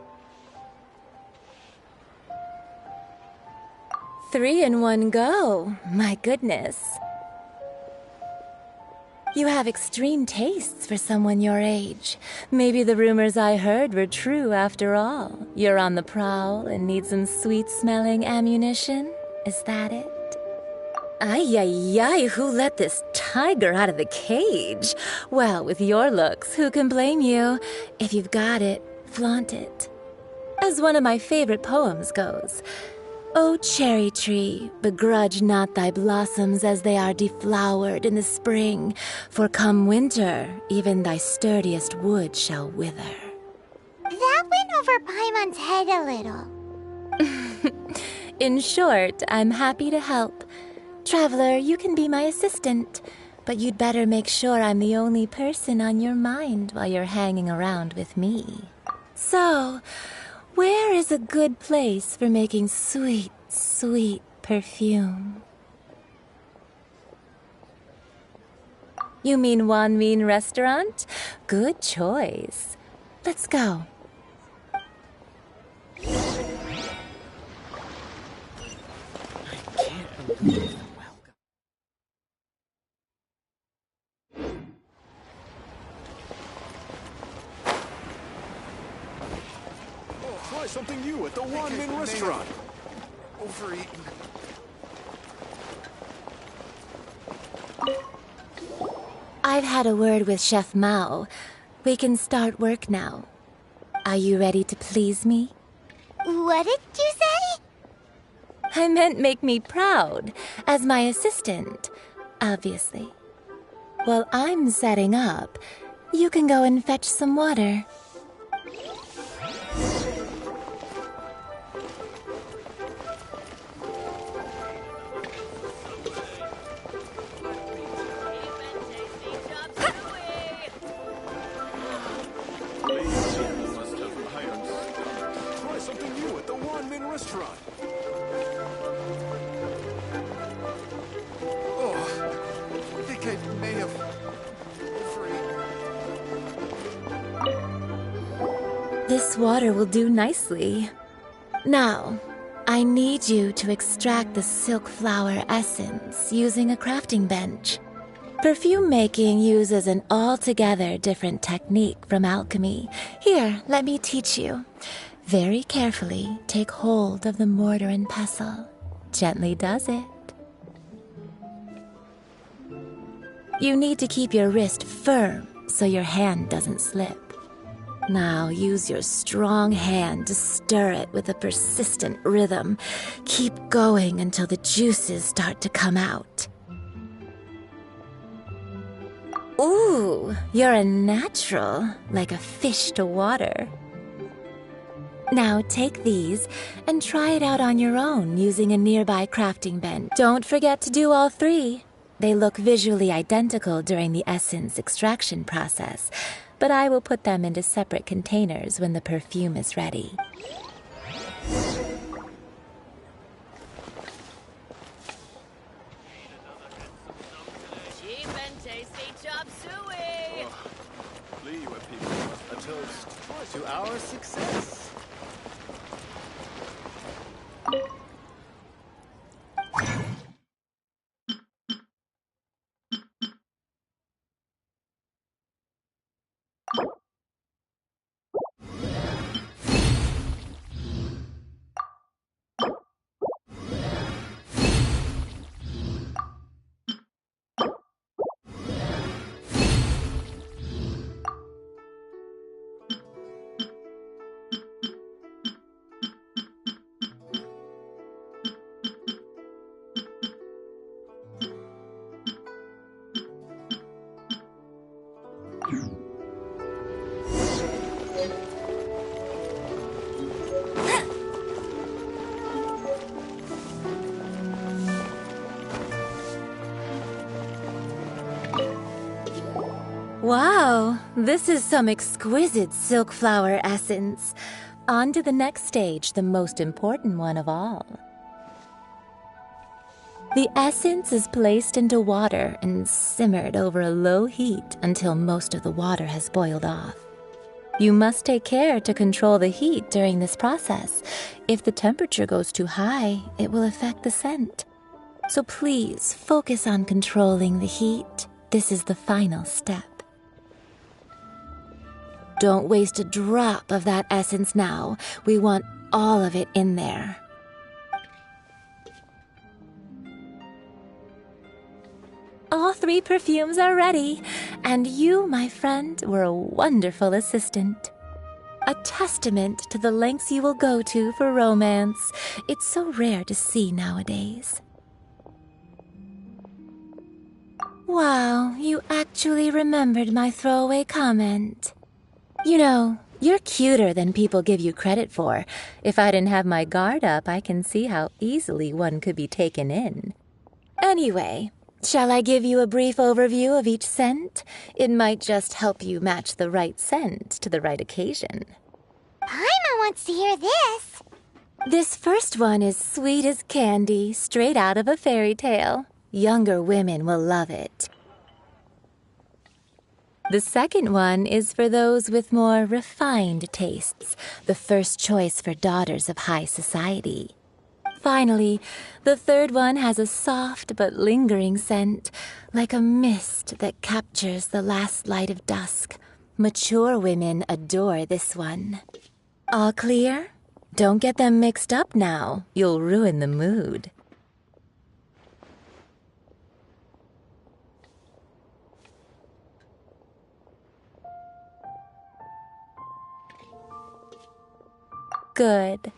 3 in one go. My goodness. You have extreme tastes for someone your age. Maybe the rumors I heard were true after all. You're on the prowl and need some sweet-smelling ammunition? Is that it? Ay, ay, ay, who let this tiger out of the cage? Well, with your looks, who can blame you? If you've got it, flaunt it. As one of my favorite poems goes, O cherry tree, begrudge not thy blossoms as they are deflowered in the spring, for come winter, even thy sturdiest wood shall wither. That went over Paimon's head a little. In short, I'm happy to help. Traveler, you can be my assistant, but you'd better make sure I'm the only person on your mind while you're hanging around with me. So, where is a good place for making sweet, sweet perfume? You mean Wanmin Restaurant? Good choice. Let's go. Try something new at the Wanmin Restaurant. Overeaten. I've had a word with Chef Mao. We can start work now. Are you ready to please me? What did you say? I meant make me proud, as my assistant, obviously. While I'm setting up, you can go and fetch some water. Try something new at the Wanmin Restaurant. Oh, I think I may have overeaten. This water will do nicely. Now, I need you to extract the silk flower essence using a crafting bench. Perfume making uses an altogether different technique from alchemy. Here, let me teach you. Very carefully, take hold of the mortar and pestle. Gently does it. You need to keep your wrist firm so your hand doesn't slip. Now use your strong hand to stir it with a persistent rhythm. Keep going until the juices start to come out. Ooh, you're a natural, like a fish to water. Now take these and try it out on your own using a nearby crafting bench. Don't forget to do all three. They look visually identical during the essence extraction process, but I will put them into separate containers when the perfume is ready. Cheap and tasty chop suey! Liwa people, a toast to our success. Wow, this is some exquisite silk flower essence. On to the next stage, the most important one of all. The essence is placed into water and simmered over a low heat until most of the water has boiled off. You must take care to control the heat during this process. If the temperature goes too high, it will affect the scent. So please focus on controlling the heat. This is the final step. Don't waste a drop of that essence now. We want all of it in there. All three perfumes are ready, and you, my friend, were a wonderful assistant. A testament to the lengths you will go to for romance. It's so rare to see nowadays. Wow, you actually remembered my throwaway comment. You know, you're cuter than people give you credit for. If I didn't have my guard up, I can see how easily one could be taken in. Anyway, shall I give you a brief overview of each scent? It might just help you match the right scent to the right occasion. Paimon wants to hear this. This first one is sweet as candy, straight out of a fairy tale. Younger women will love it. The second one is for those with more refined tastes, the first choice for daughters of high society. Finally, the third one has a soft but lingering scent, like a mist that captures the last light of dusk. Mature women adore this one. All clear? Don't get them mixed up now. You'll ruin the mood. Good.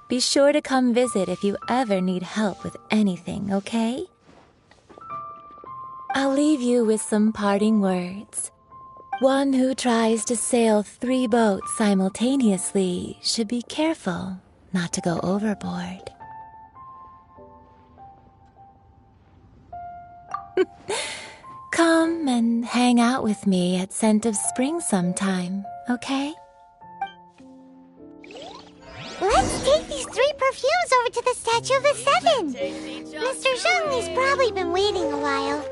Be sure to come visit if you ever need help with anything, okay? I'll leave you with some parting words. One who tries to sail 3 boats simultaneously should be careful not to go overboard. Come and hang out with me at Scent of Spring sometime, okay? Let's take these 3 perfumes over to the Statue of the Seven. Mr. Zhongli's probably been waiting a while.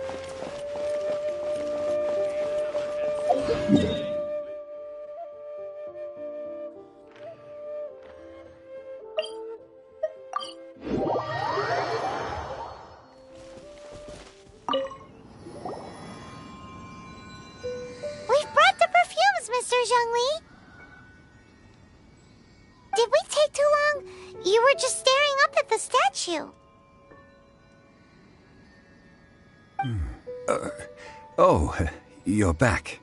statue. Oh, you're back.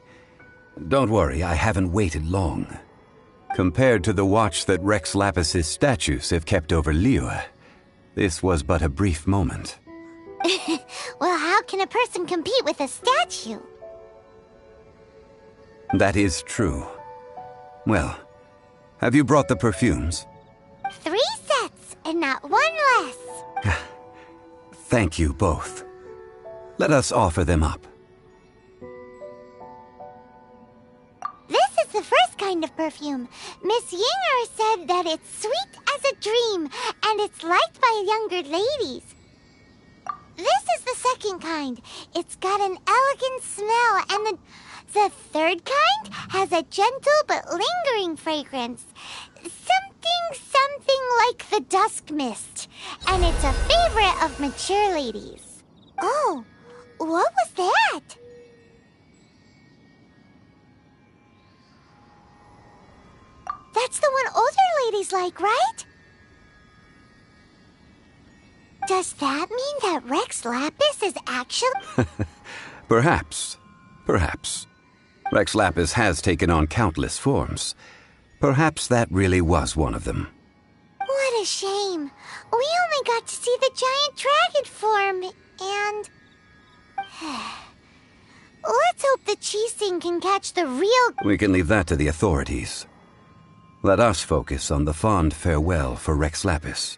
Don't worry, I haven't waited long. Compared to the watch that Rex Lapis's statues have kept over Liyue, this was but a brief moment. Well, how can a person compete with a statue? That is true. Well, have you brought the perfumes? 3 sets, and not one less. Thank you both. Let us offer them up. This is the first kind of perfume. Miss Yinger said that it's sweet as a dream, and it's liked by younger ladies. This is the second kind. It's got an elegant smell, and the third kind has a gentle but lingering fragrance. Something like the dusk mist. And it's a favorite of mature ladies. Oh, what was that? That's the one older ladies like, right? Does that mean that Rex Lapis is actually... Perhaps. Rex Lapis has taken on countless forms. Perhaps that really was one of them. What a shame. We only got to see the giant dragon form, and... Let's hope the Qixing can catch the real... We can leave that to the authorities. Let us focus on the fond farewell for Rex Lapis.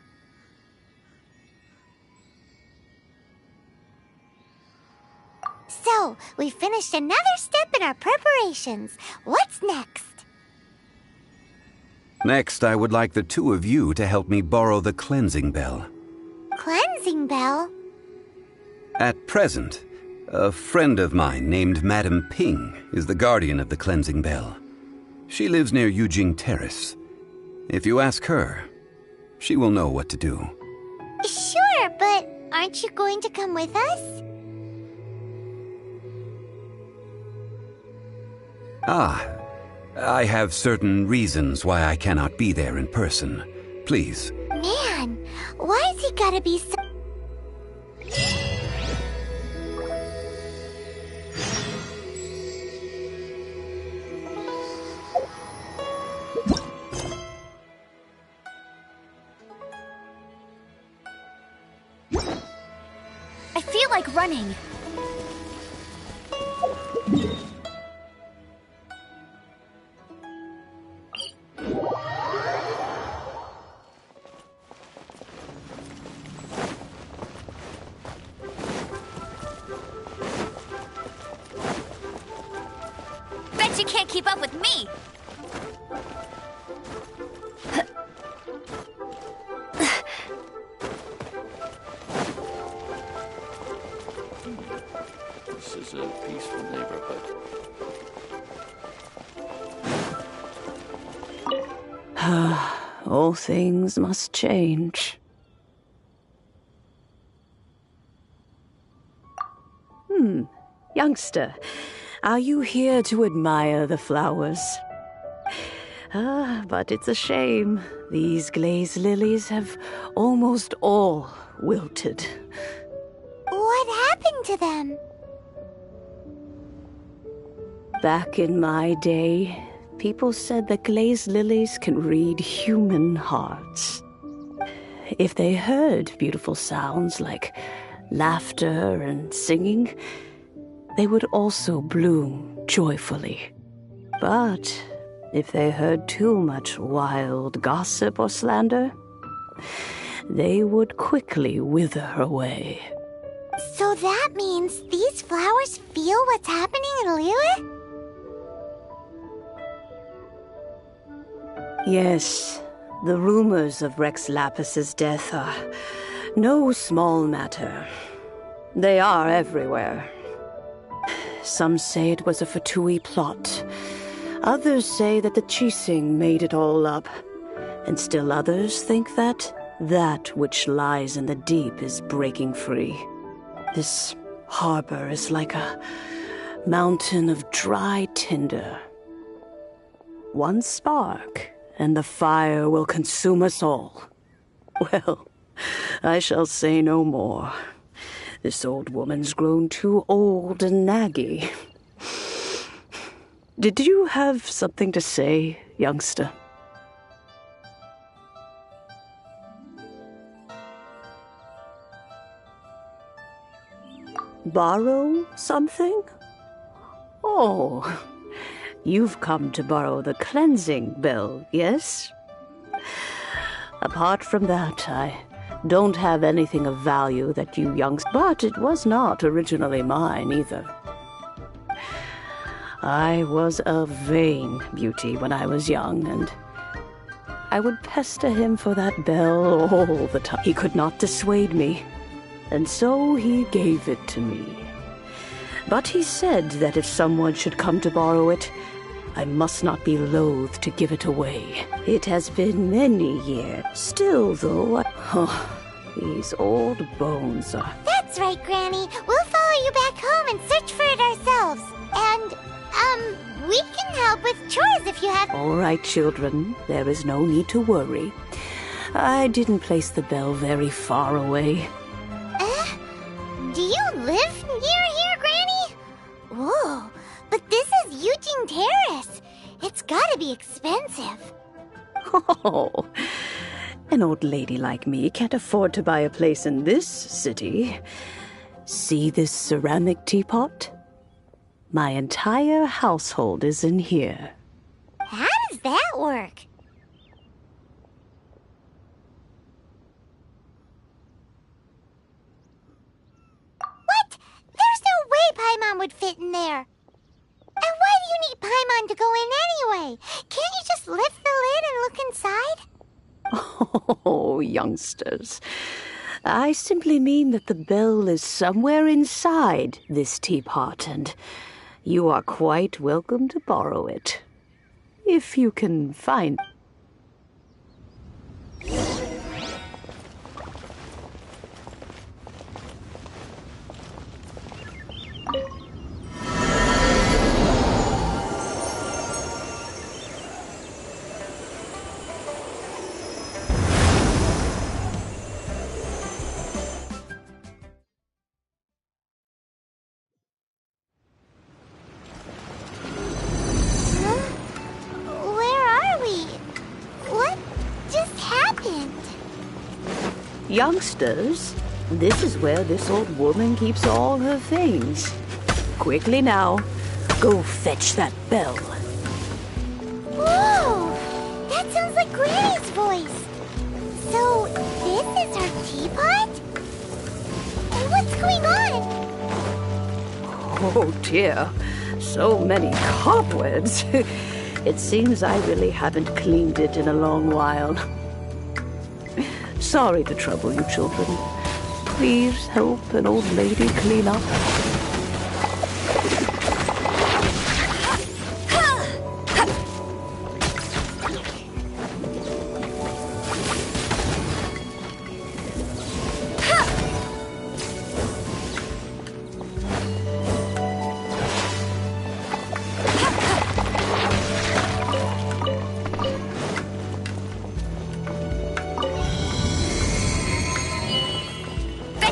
So, we finished another step in our preparations. What's next? Next, I would like the two of you to help me borrow the cleansing bell. Cleansing bell? At present, a friend of mine named Madame Ping is the guardian of the cleansing bell. She lives near Yujing Terrace. If you ask her, she will know what to do. Sure, but aren't you going to come with us? I have certain reasons why I cannot be there in person. Please. Man, why's he gotta be so... I feel like running. Bet you can't keep up with me. This is a peaceful neighborhood. All things must change. Youngster, are you here to admire the flowers? But it's a shame. These glazed lilies have almost all wilted. What happened to them? Back in my day, people said that glazed lilies can read human hearts. If they heard beautiful sounds like laughter and singing, they would also bloom joyfully. But if they heard too much wild gossip or slander, they would quickly wither away. So that means these flowers feel what's happening in Liyue? Yes, the rumors of Rex Lapis's death are no small matter. They are everywhere. Some say it was a Fatui plot. Others say that the Qixing made it all up. And still others think that which lies in the deep is breaking free. This harbor is like a mountain of dry tinder. One spark, and the fire will consume us all. Well, I shall say no more. This old woman's grown too old and naggy. Did you have something to say, youngster? Borrow something? Oh, you've come to borrow the cleansing bell, yes? Apart from that, I don't have anything of value that you youngsters... But it was not originally mine, either. I was a vain beauty when I was young, and I would pester him for that bell all the time. He could not dissuade me, and so he gave it to me. But he said that if someone should come to borrow it, I must not be loath to give it away. It has been many years. Still, though, these old bones are... That's right, Granny. We'll follow you back home and search for it ourselves. And, we can help with chores if you have... All right, children. There is no need to worry. I didn't place the bell very far away. Do you live near here, Granny? Whoa, but this is Eugene Terrace. It's gotta be expensive. Oh, an old lady like me can't afford to buy a place in this city. See this ceramic teapot? My entire household is in here. How does that work? What? There's no way Paimon would fit in there. And why do you need Paimon to go in anyway? Can't you just lift the lid and look inside? Oh, youngsters. I simply mean that the bell is somewhere inside this teapot, and you are quite welcome to borrow it. If you can find... Youngsters, this is where this old woman keeps all her things. Quickly now, go fetch that bell. Whoa! That sounds like Granny's voice. So, this is her teapot? And what's going on? Oh dear, so many cobwebs. It seems I really haven't cleaned it in a long while. Sorry to trouble you, children. Please help an old lady clean up.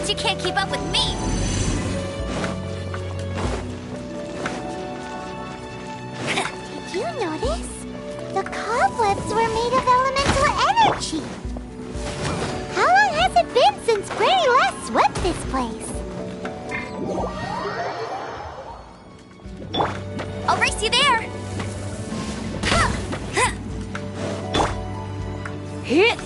You can't keep up with me! Did you notice? The cobwebs were made of elemental energy. How long has it been since Granny last swept this place? I'll race you there! Hit!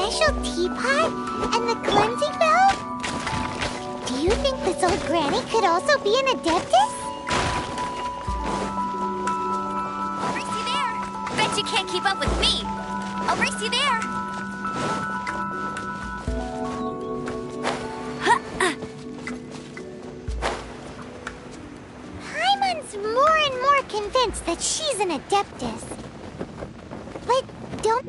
special teapot and the cleansing valve? Do you think this old granny could also be an adeptus? I'll race you there. Bet you can't keep up with me. I'll race you there. Paimon's more and more convinced that she's an adeptus. But don't...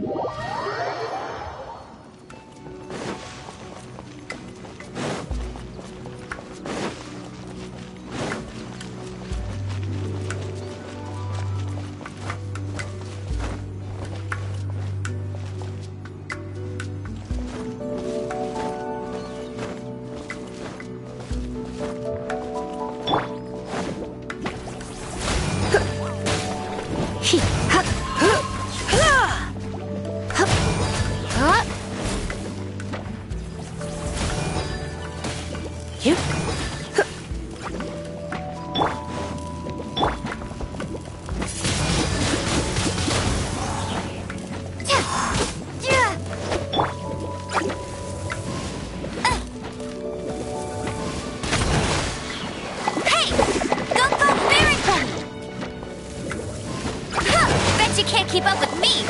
Bet you can't keep up with me!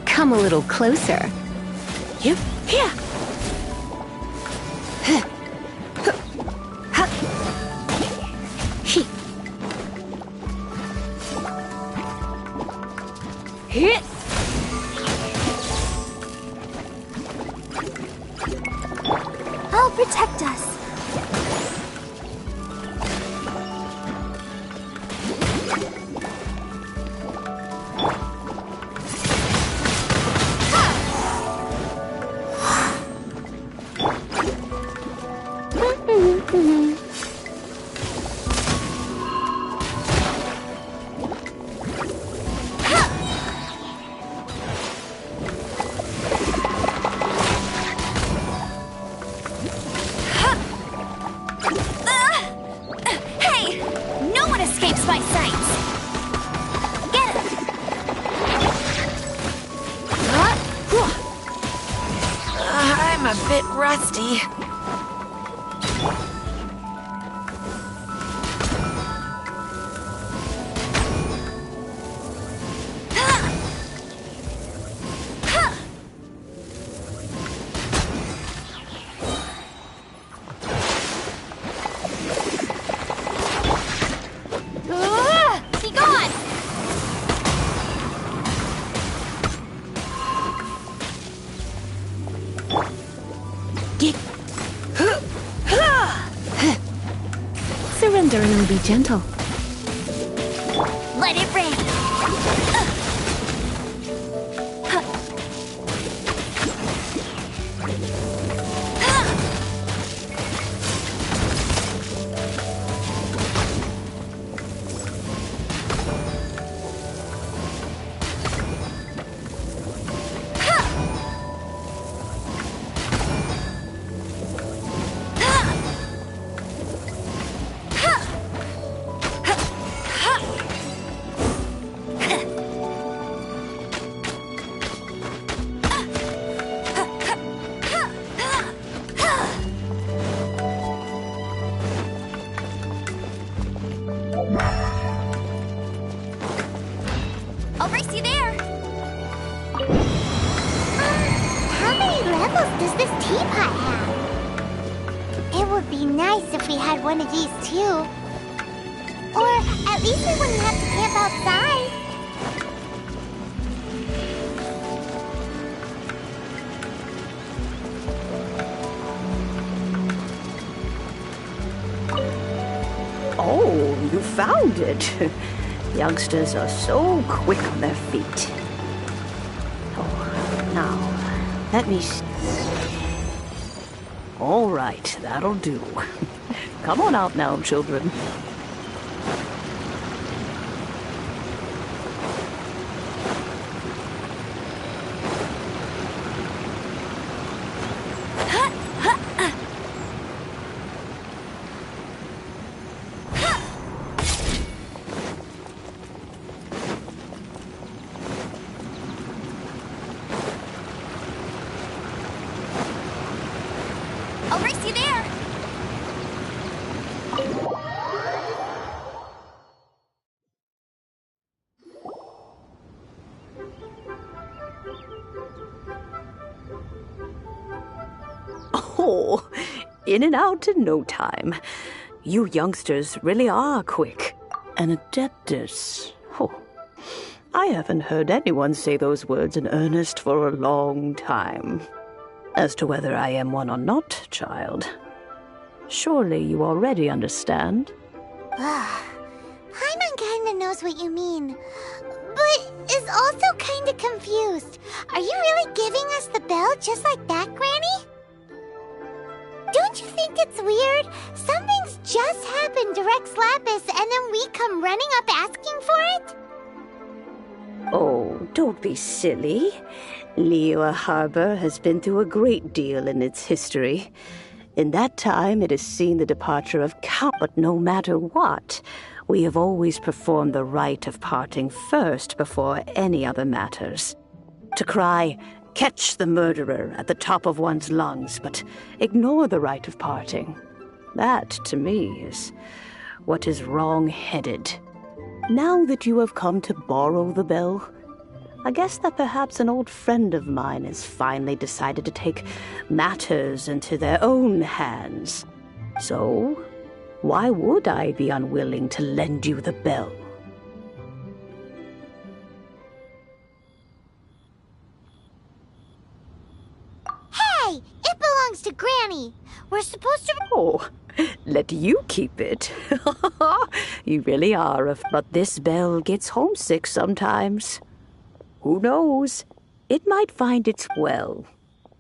Come a little closer. Yep. Here. I'll protect us. I'm a bit rusty. Be gone! Surrender and be gentle. Let it rain! I'll race you there! How many levels does this teapot have? It would be nice if we had one of these too. Or at least we wouldn't have to camp outside. Oh, you found it. Youngsters are so quick on their feet. Oh, now, let me see. All right, that'll do. Come on out now, children. I'll race you there. Oh, in and out in no time. You youngsters really are quick. An adeptus. Oh, I haven't heard anyone say those words in earnest for a long time. As to whether I am one or not, child, surely you already understand. Paimon kinda knows what you mean, but is also kinda confused. Are you really giving us the bell just like that, Granny? Don't you think it's weird? Something's just happened to Rex Lapis and then we come running up asking for it? Oh, don't be silly. Liyue Harbor has been through a great deal in its history. In that time, it has seen the departure of countless, but no matter what, we have always performed the rite of parting first before any other matters. To cry, "Catch the murderer," at the top of one's lungs, but ignore the rite of parting. That, to me, is what is wrong-headed. Now that you have come to borrow the bell, I guess that perhaps an old friend of mine has finally decided to take matters into their own hands. So, why would I be unwilling to lend you the bell? Hey! It belongs to Granny! We're supposed to— Oh, let you keep it. You really are but this bell gets homesick sometimes. Who knows? It might find its well.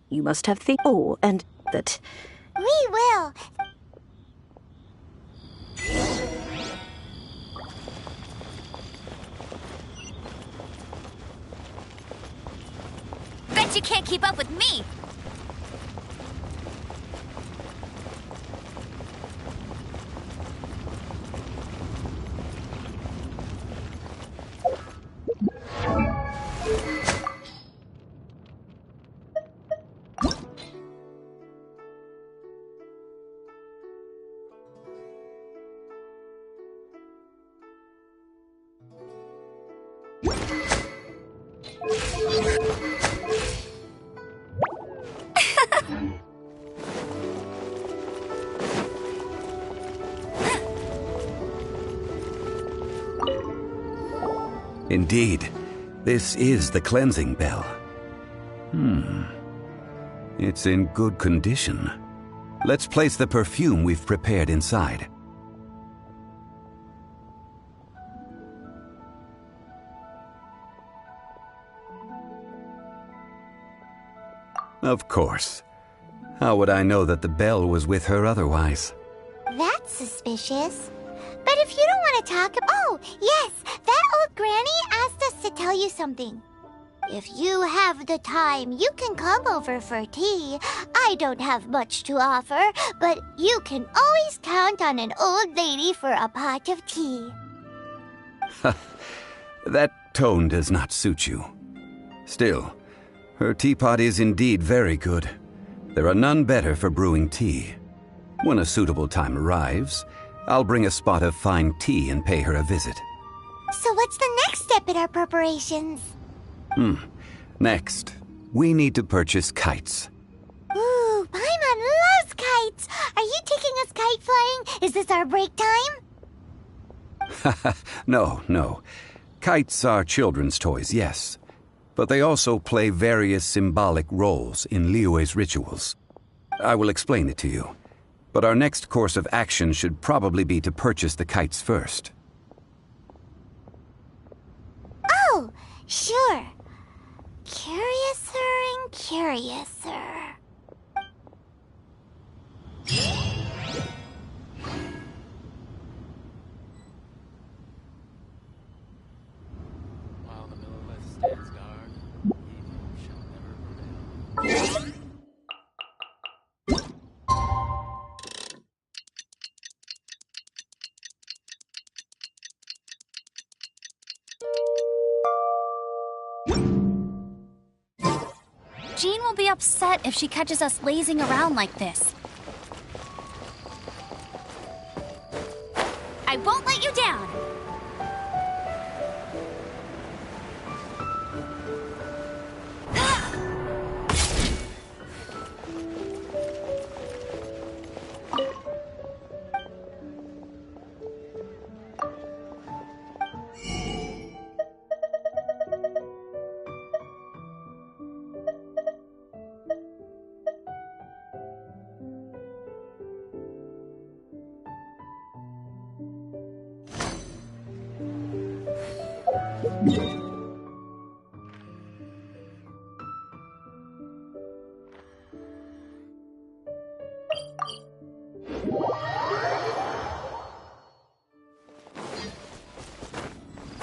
You must have oh, and that... We will! Bet you can't keep up with me. Indeed, this is the cleansing bell. It's in good condition. Let's place the perfume we've prepared inside. Of course. How would I know that the bell was with her otherwise? That's suspicious. But if you don't want to talk— Oh, yes! That old granny asked us to tell you something. If you have the time, you can come over for tea. I don't have much to offer, but you can always count on an old lady for a pot of tea. That tone does not suit you. Still, her teapot is indeed very good. There are none better for brewing tea. When a suitable time arrives, I'll bring a spot of fine tea and pay her a visit. So what's the next step in our preparations? Next, we need to purchase kites. Ooh, Paimon loves kites! Are you taking us kite flying? Is this our break time? No. Kites are children's toys, yes. But they also play various symbolic roles in Liyue's rituals. I will explain it to you. But our next course of action should probably be to purchase the kites first. Oh, sure. Curiouser and curiouser. While the Millilith stands guard, evil shall never prevail. Jean will be upset if she catches us lazing around like this. I won't let you down!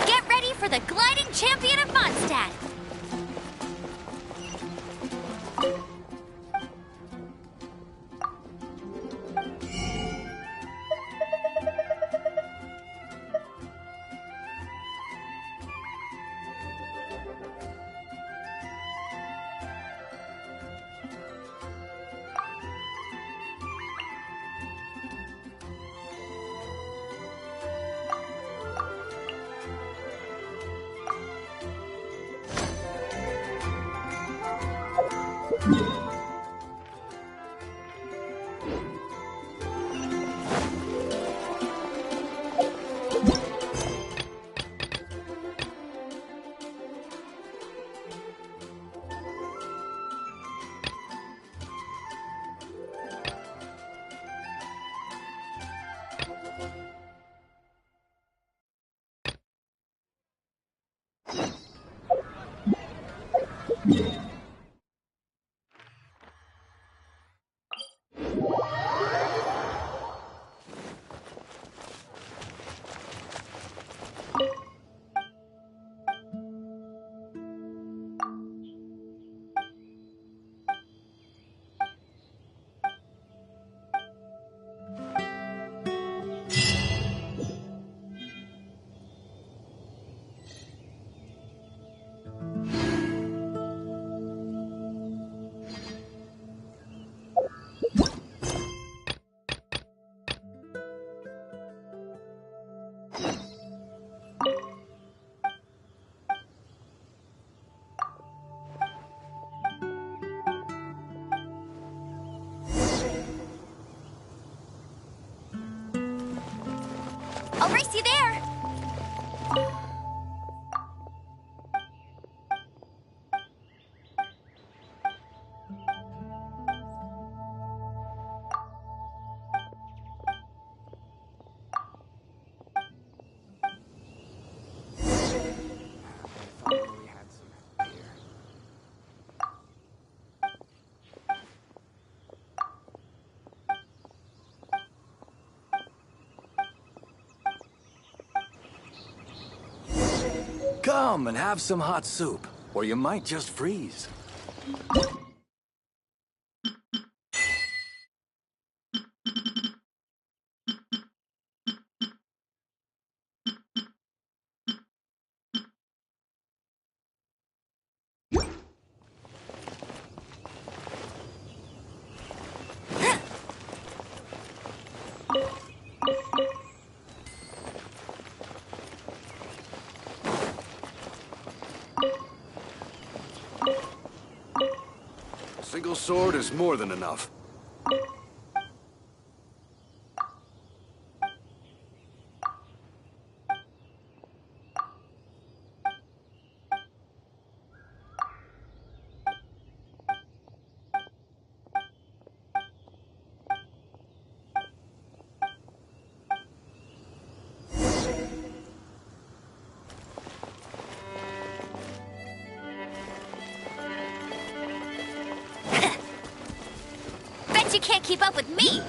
Get ready for the gliding champion of Mondstadt! I'll race you there! Come and have some hot soup, or you might just freeze. A single sword is more than enough. keep up with me!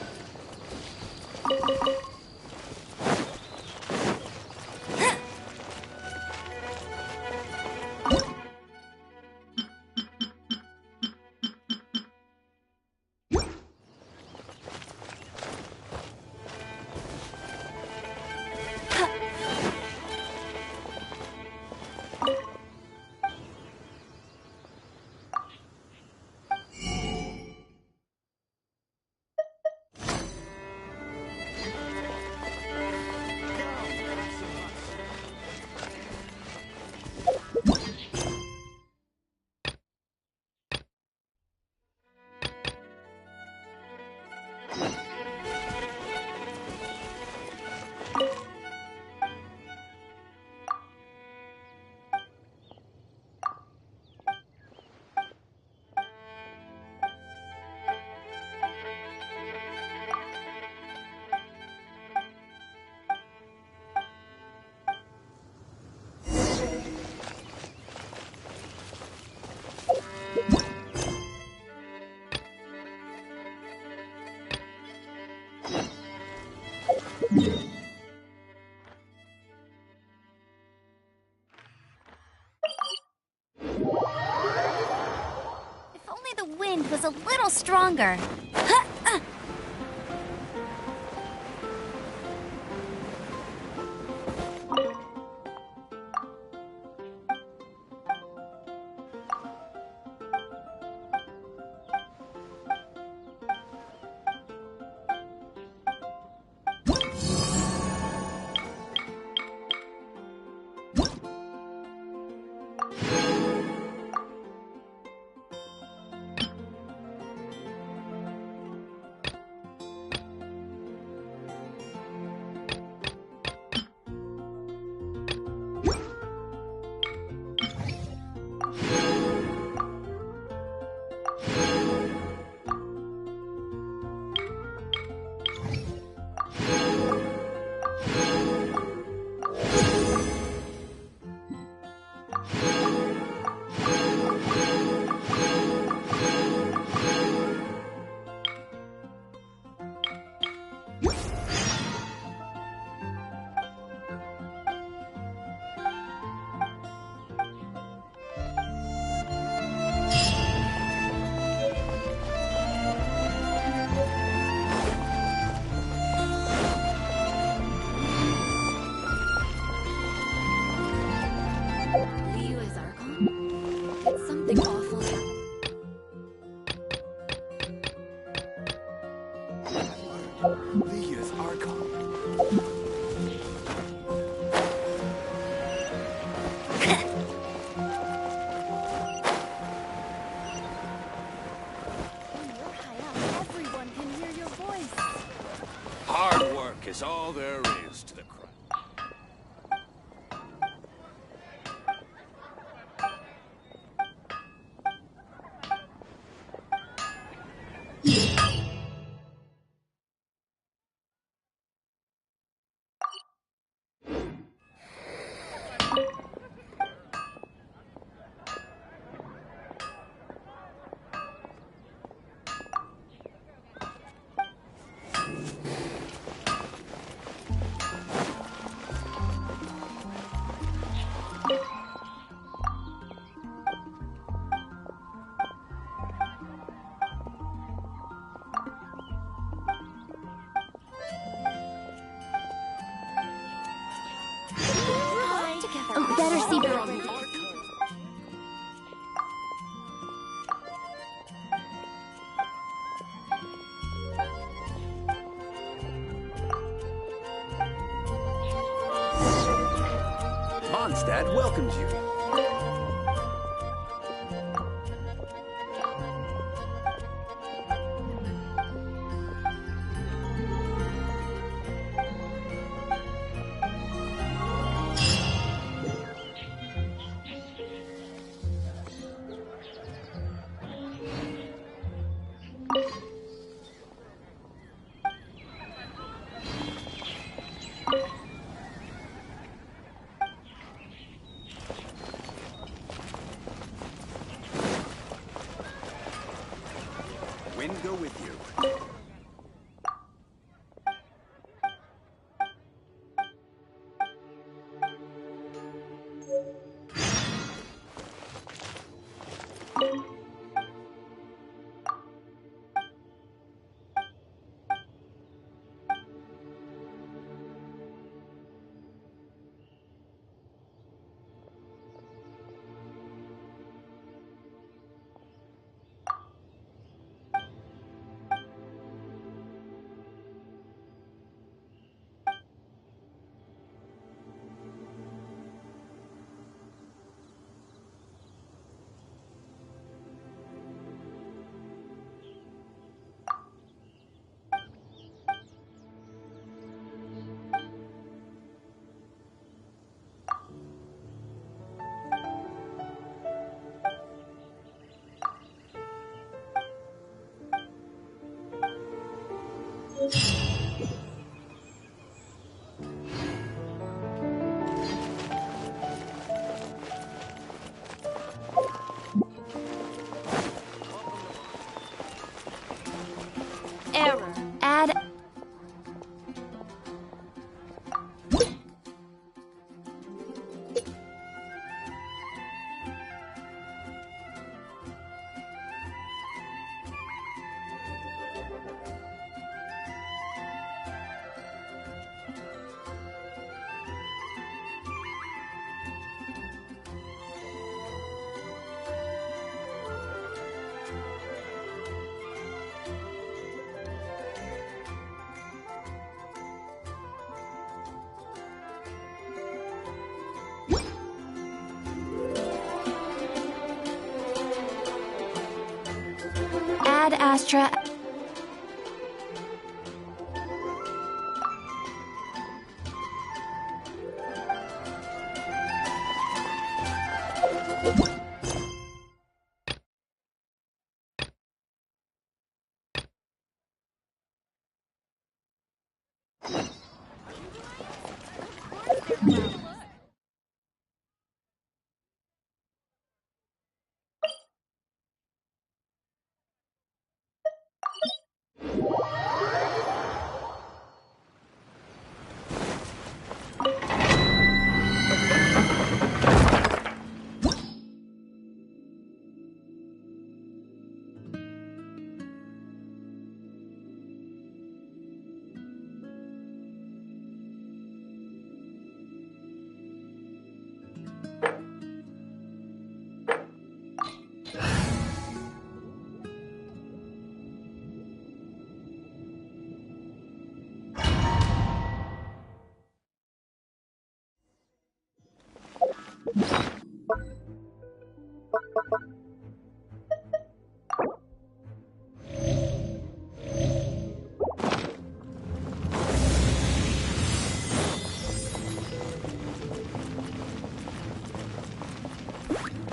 If only the wind was a little stronger. Something awful happened. Leah's Archon. Everyone can hear your voice. Hard work is all there is to the craft. Better see her. Mondstadt welcomes you. Ad Astra.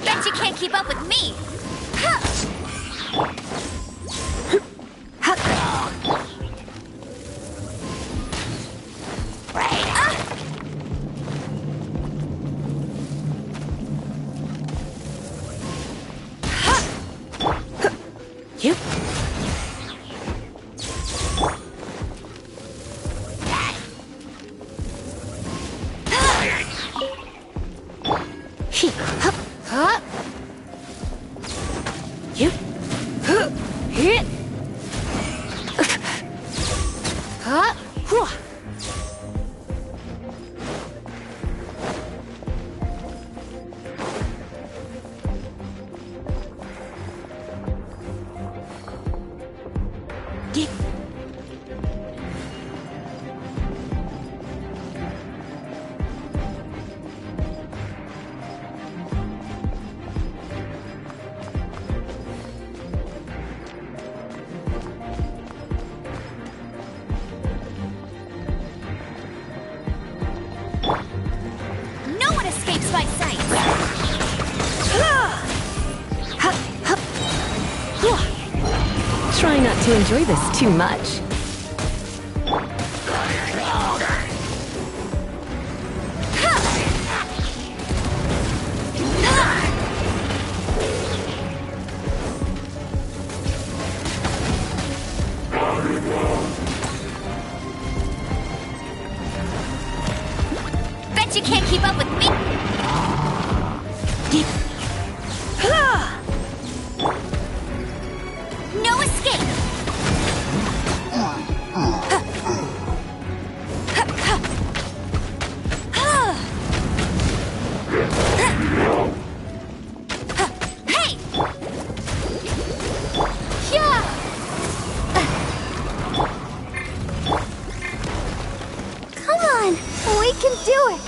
Bet you can't keep up with me! No one escapes my sight! Try not to enjoy this too much. Bet you can't keep up with me! No escape! Hey! Yeah! Come on, we can do it.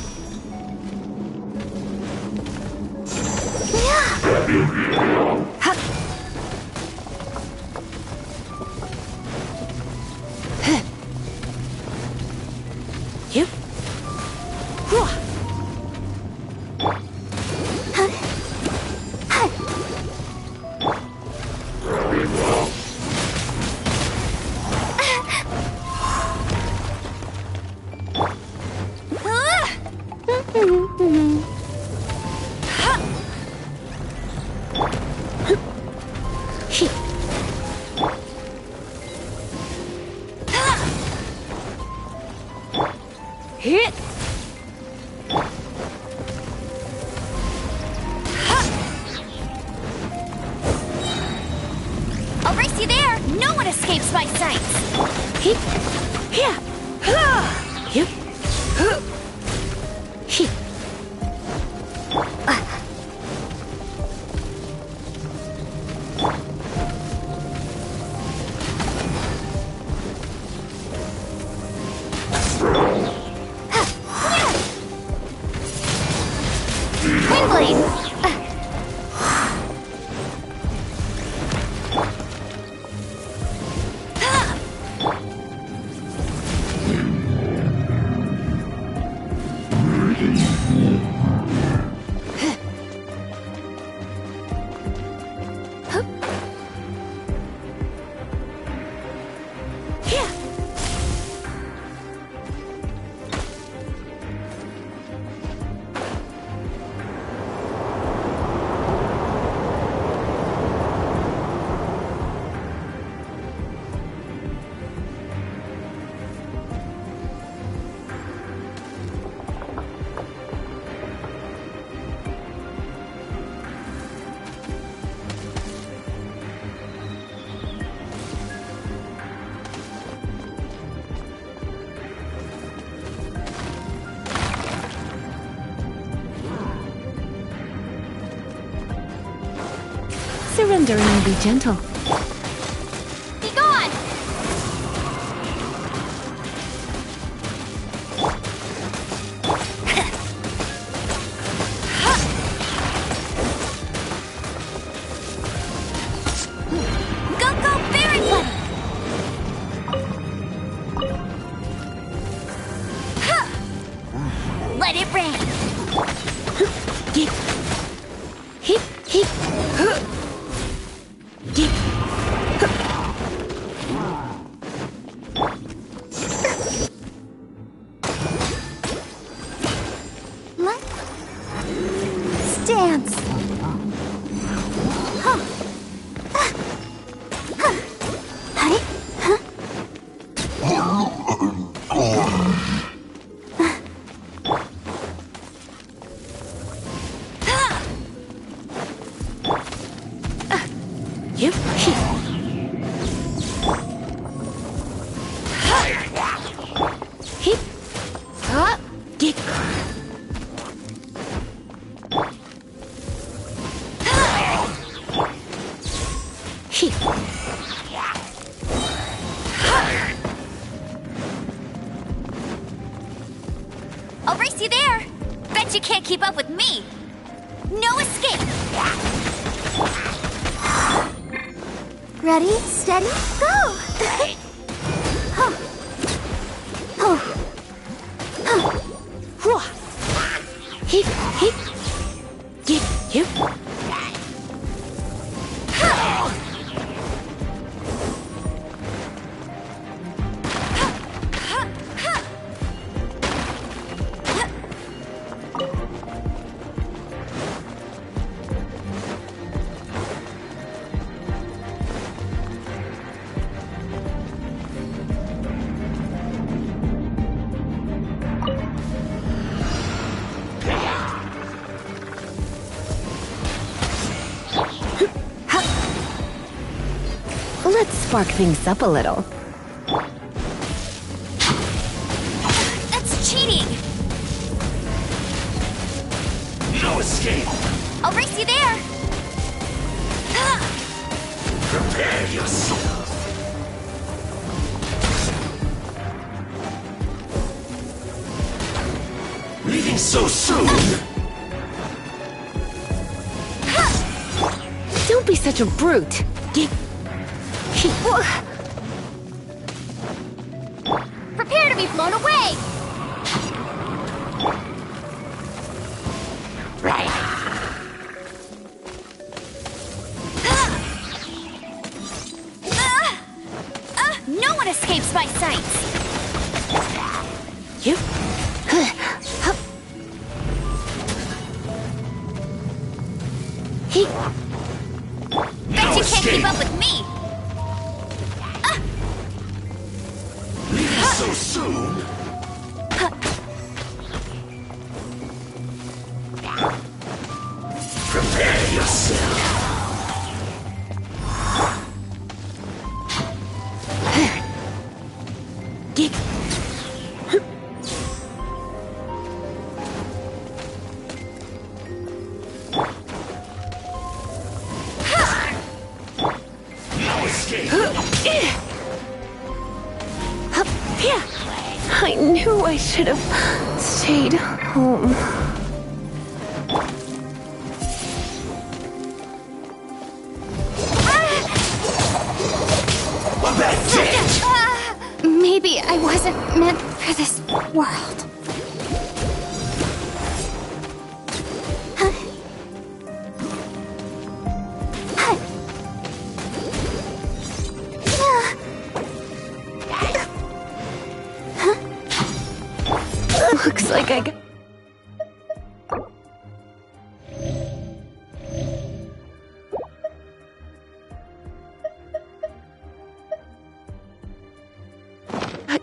Hit! I'll race you there! No one escapes my sights! Hit! Here! Hit! Hit! Surrendering will be gentle. Be gone! Go, go, very funny! Let it rain! Get. Hip, hip. Get. Let's dance. Huh. Hi. Huh? Yep. Hip. Get. Hip. I'll race you there! Bet you can't keep up with me! No escape! Ready, steady, go! Huh. Oh. Huh. Whoa. Hip, hip. Get. Yep. Let's spark things up a little. That's cheating! No escape! I'll race you there! Prepare yourself! Leaving so soon! Don't be such a brute. Get. Prepare to be blown away! Right. No one escapes my sights! Yep. Bet you can't keep up with me! Leaving so soon! Prepare yourself! Get. No escape! I knew I should have stayed home. Maybe I wasn't meant for this world. Looks like I got...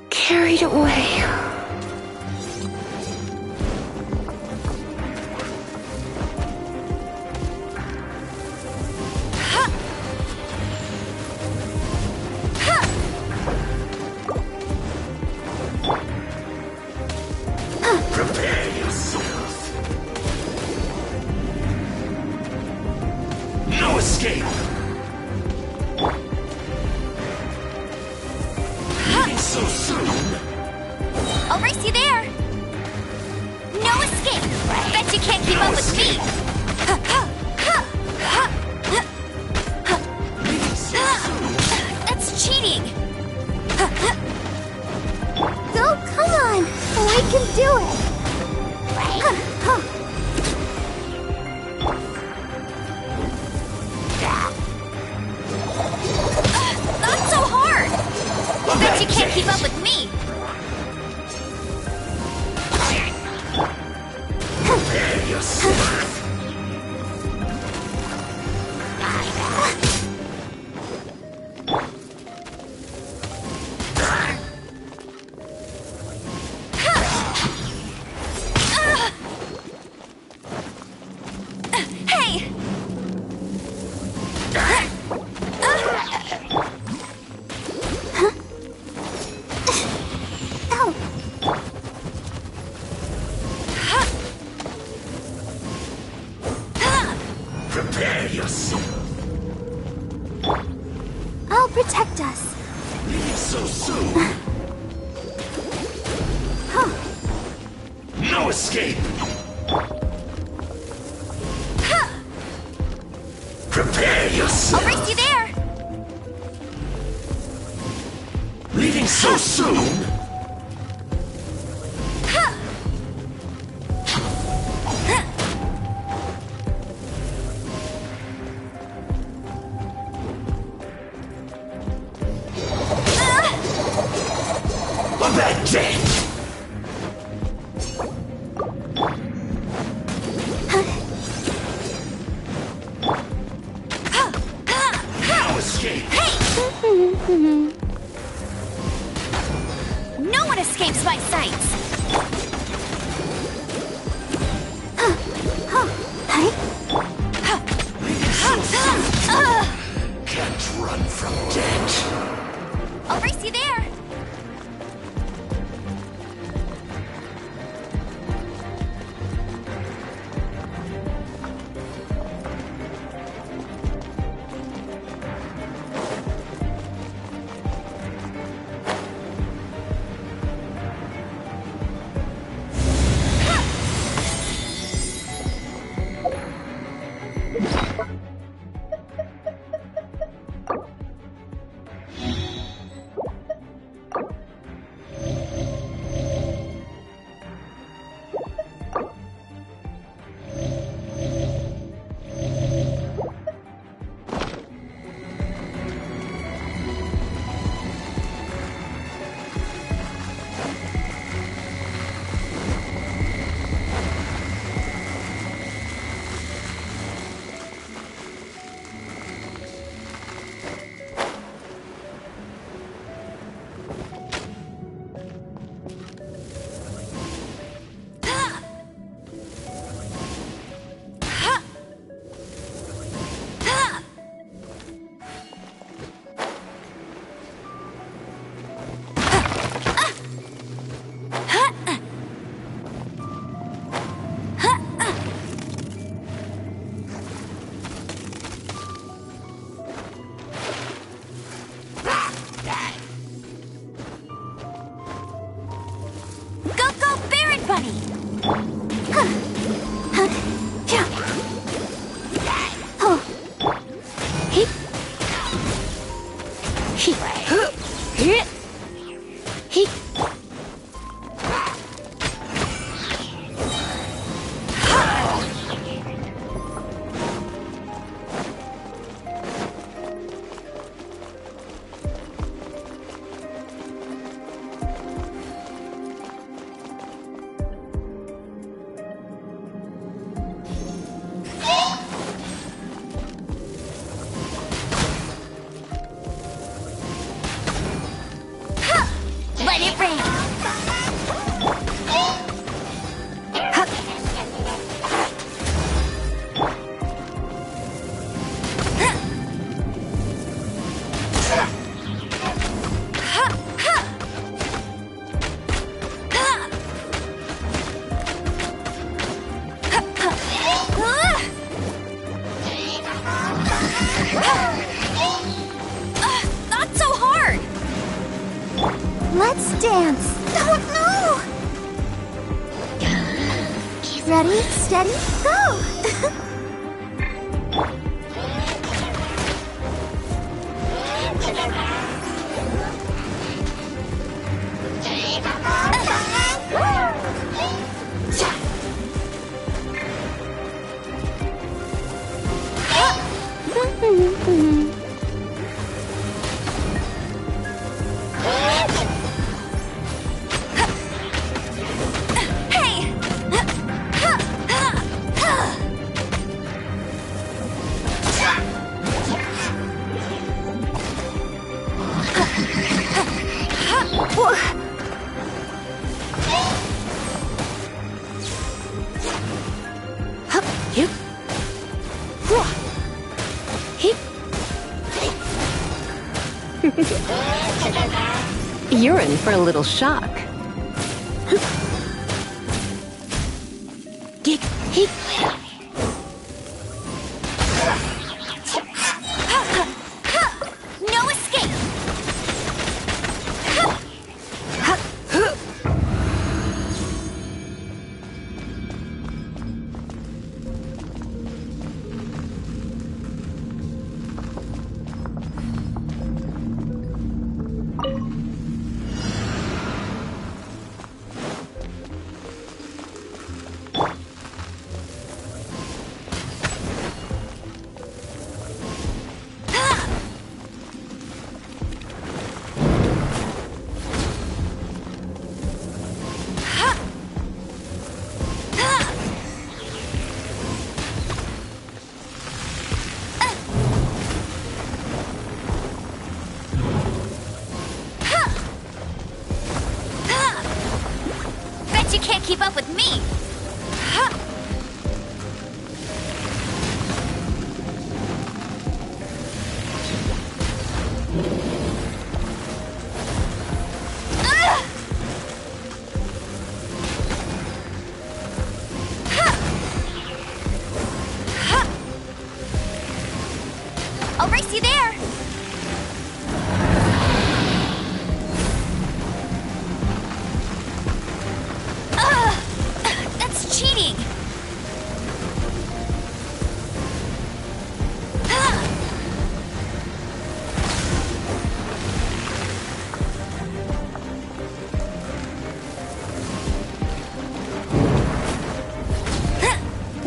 carried away. Prepare yourself! No escape! I'll race you there! No escape! Bet you can't keep up with me! That's cheating! Oh, come on! We can do it! Not so hard! Bet you can't keep up with me! Prepare yourself. Hey! Prepare yourself. I'll protect us. Leave so soon. No escape. Prepare yourself. I'll race you there! Leaving so soon. A bad day. No escape. No one escapes my sights! Can't run from death. I'll race you there! Ready, steady, go! You're in for a little shock. No escape! Bet you can't keep up with me! I'll race you there! That's cheating!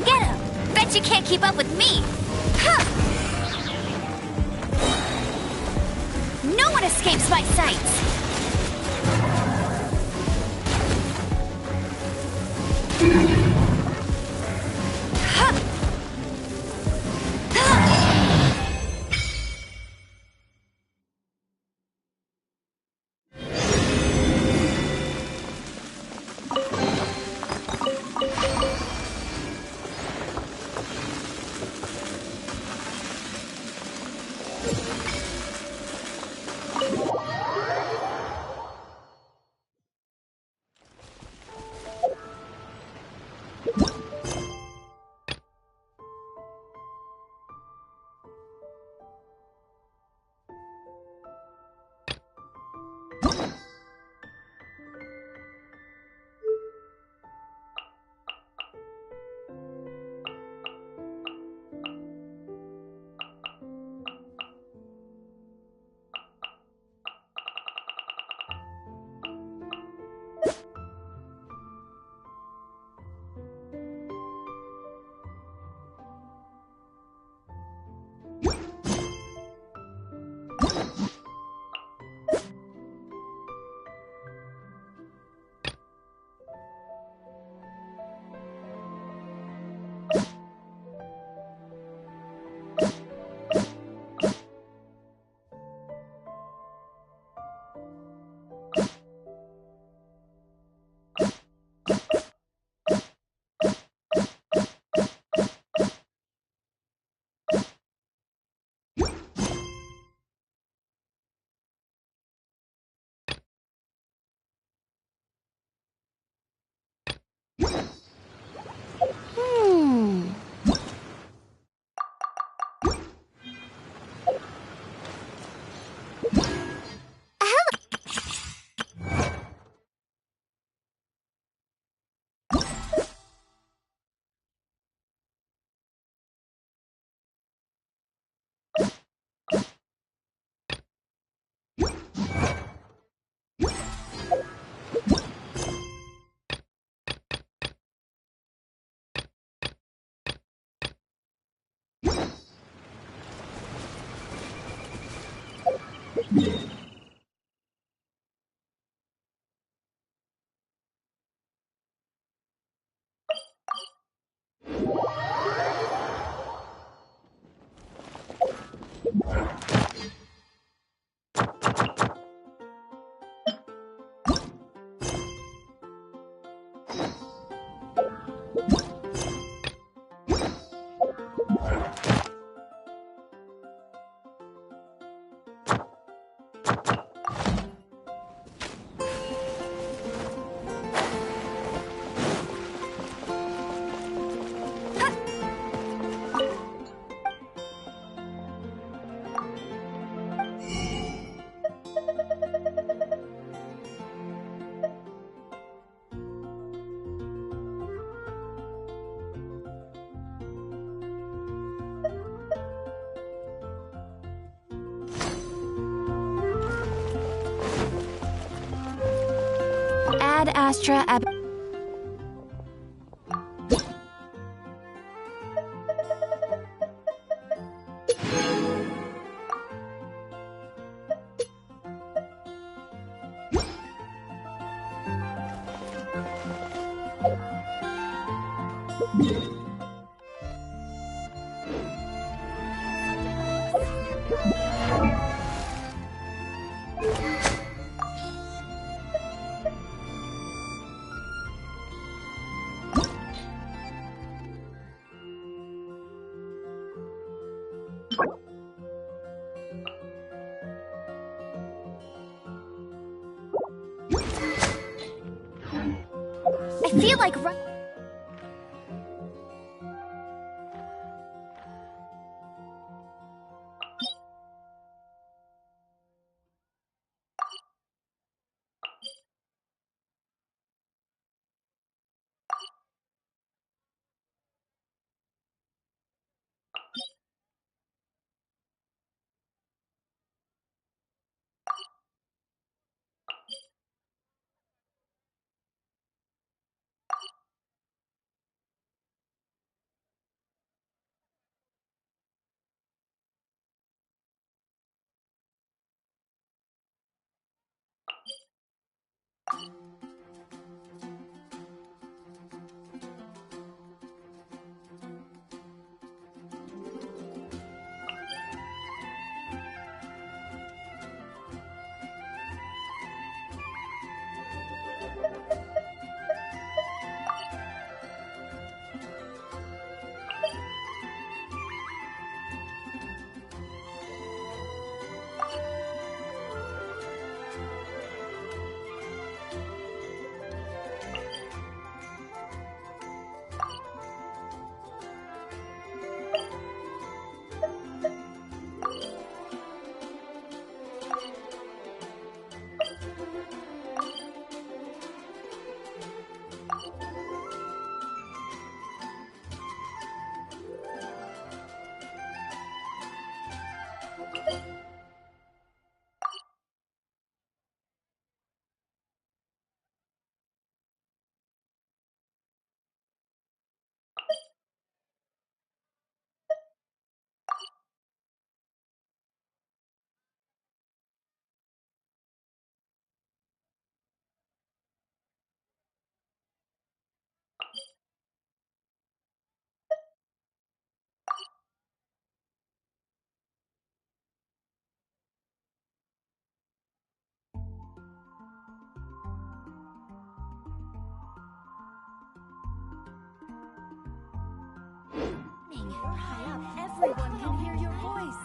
Get him! Bet you can't keep up with me! No one escapes my sights! Ad Astra Ab. I feel like high up, everyone can hear your voice.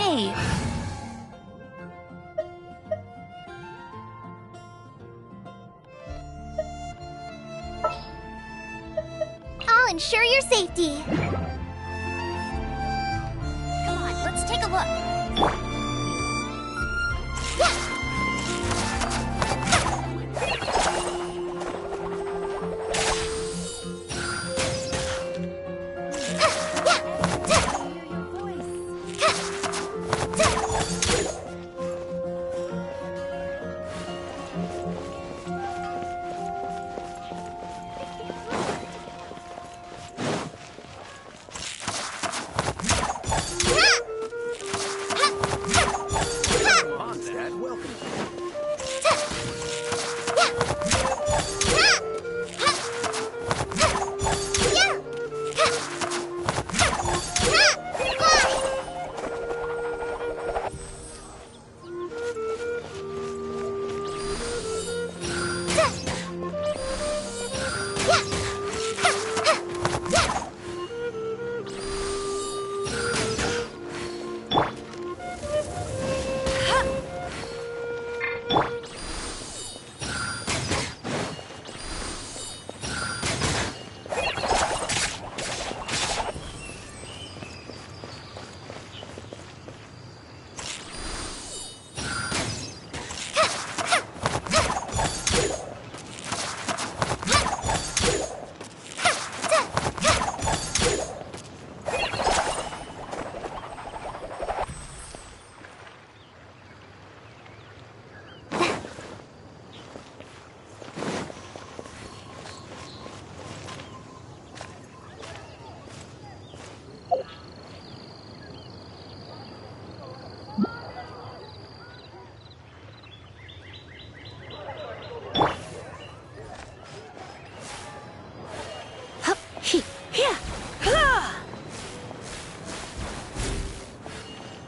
Hey. I'll ensure your safety. Come on, let's take a look.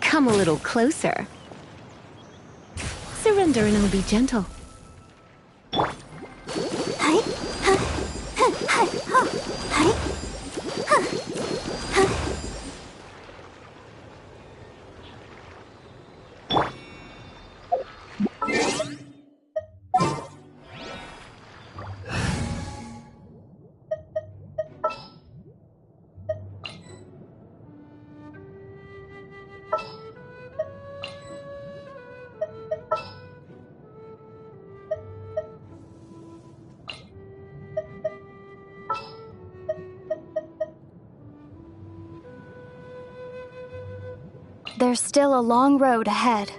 Come a little closer. Surrender and I'll be gentle. There's still a long road ahead.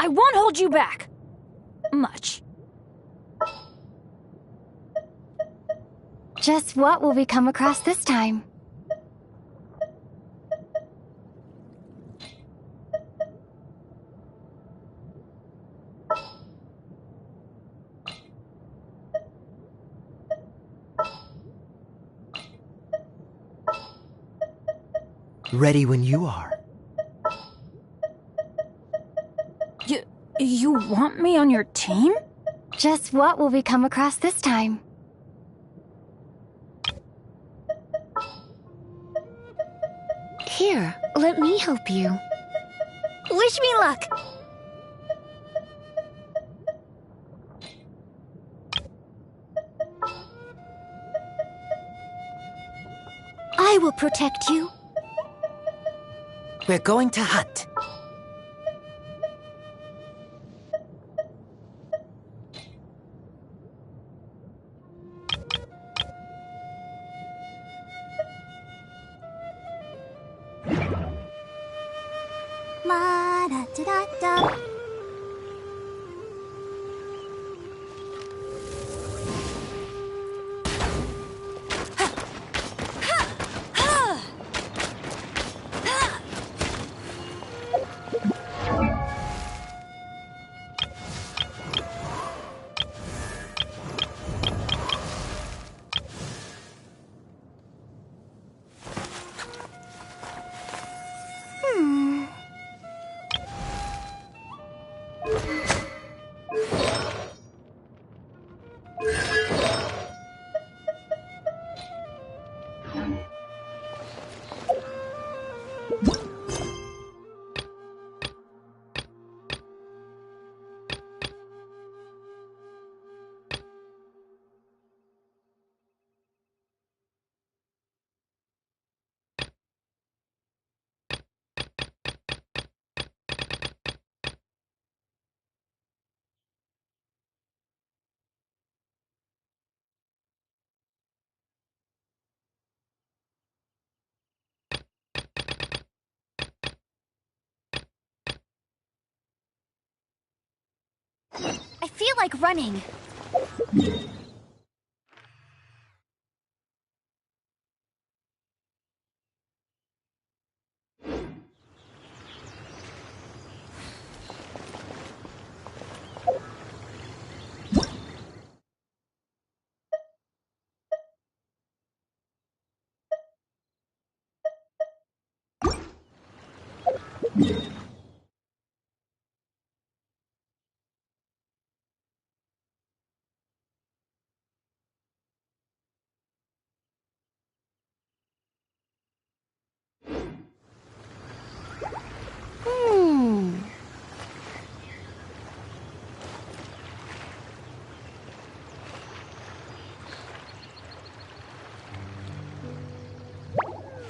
I won't hold you back. Much. Just what will we come across this time? Ready when you are. You want me on your team? Just what will we come across this time? Here, let me help you. Wish me luck. I will protect you. We're going to hunt. Ma-da-da-da-da. I feel like running.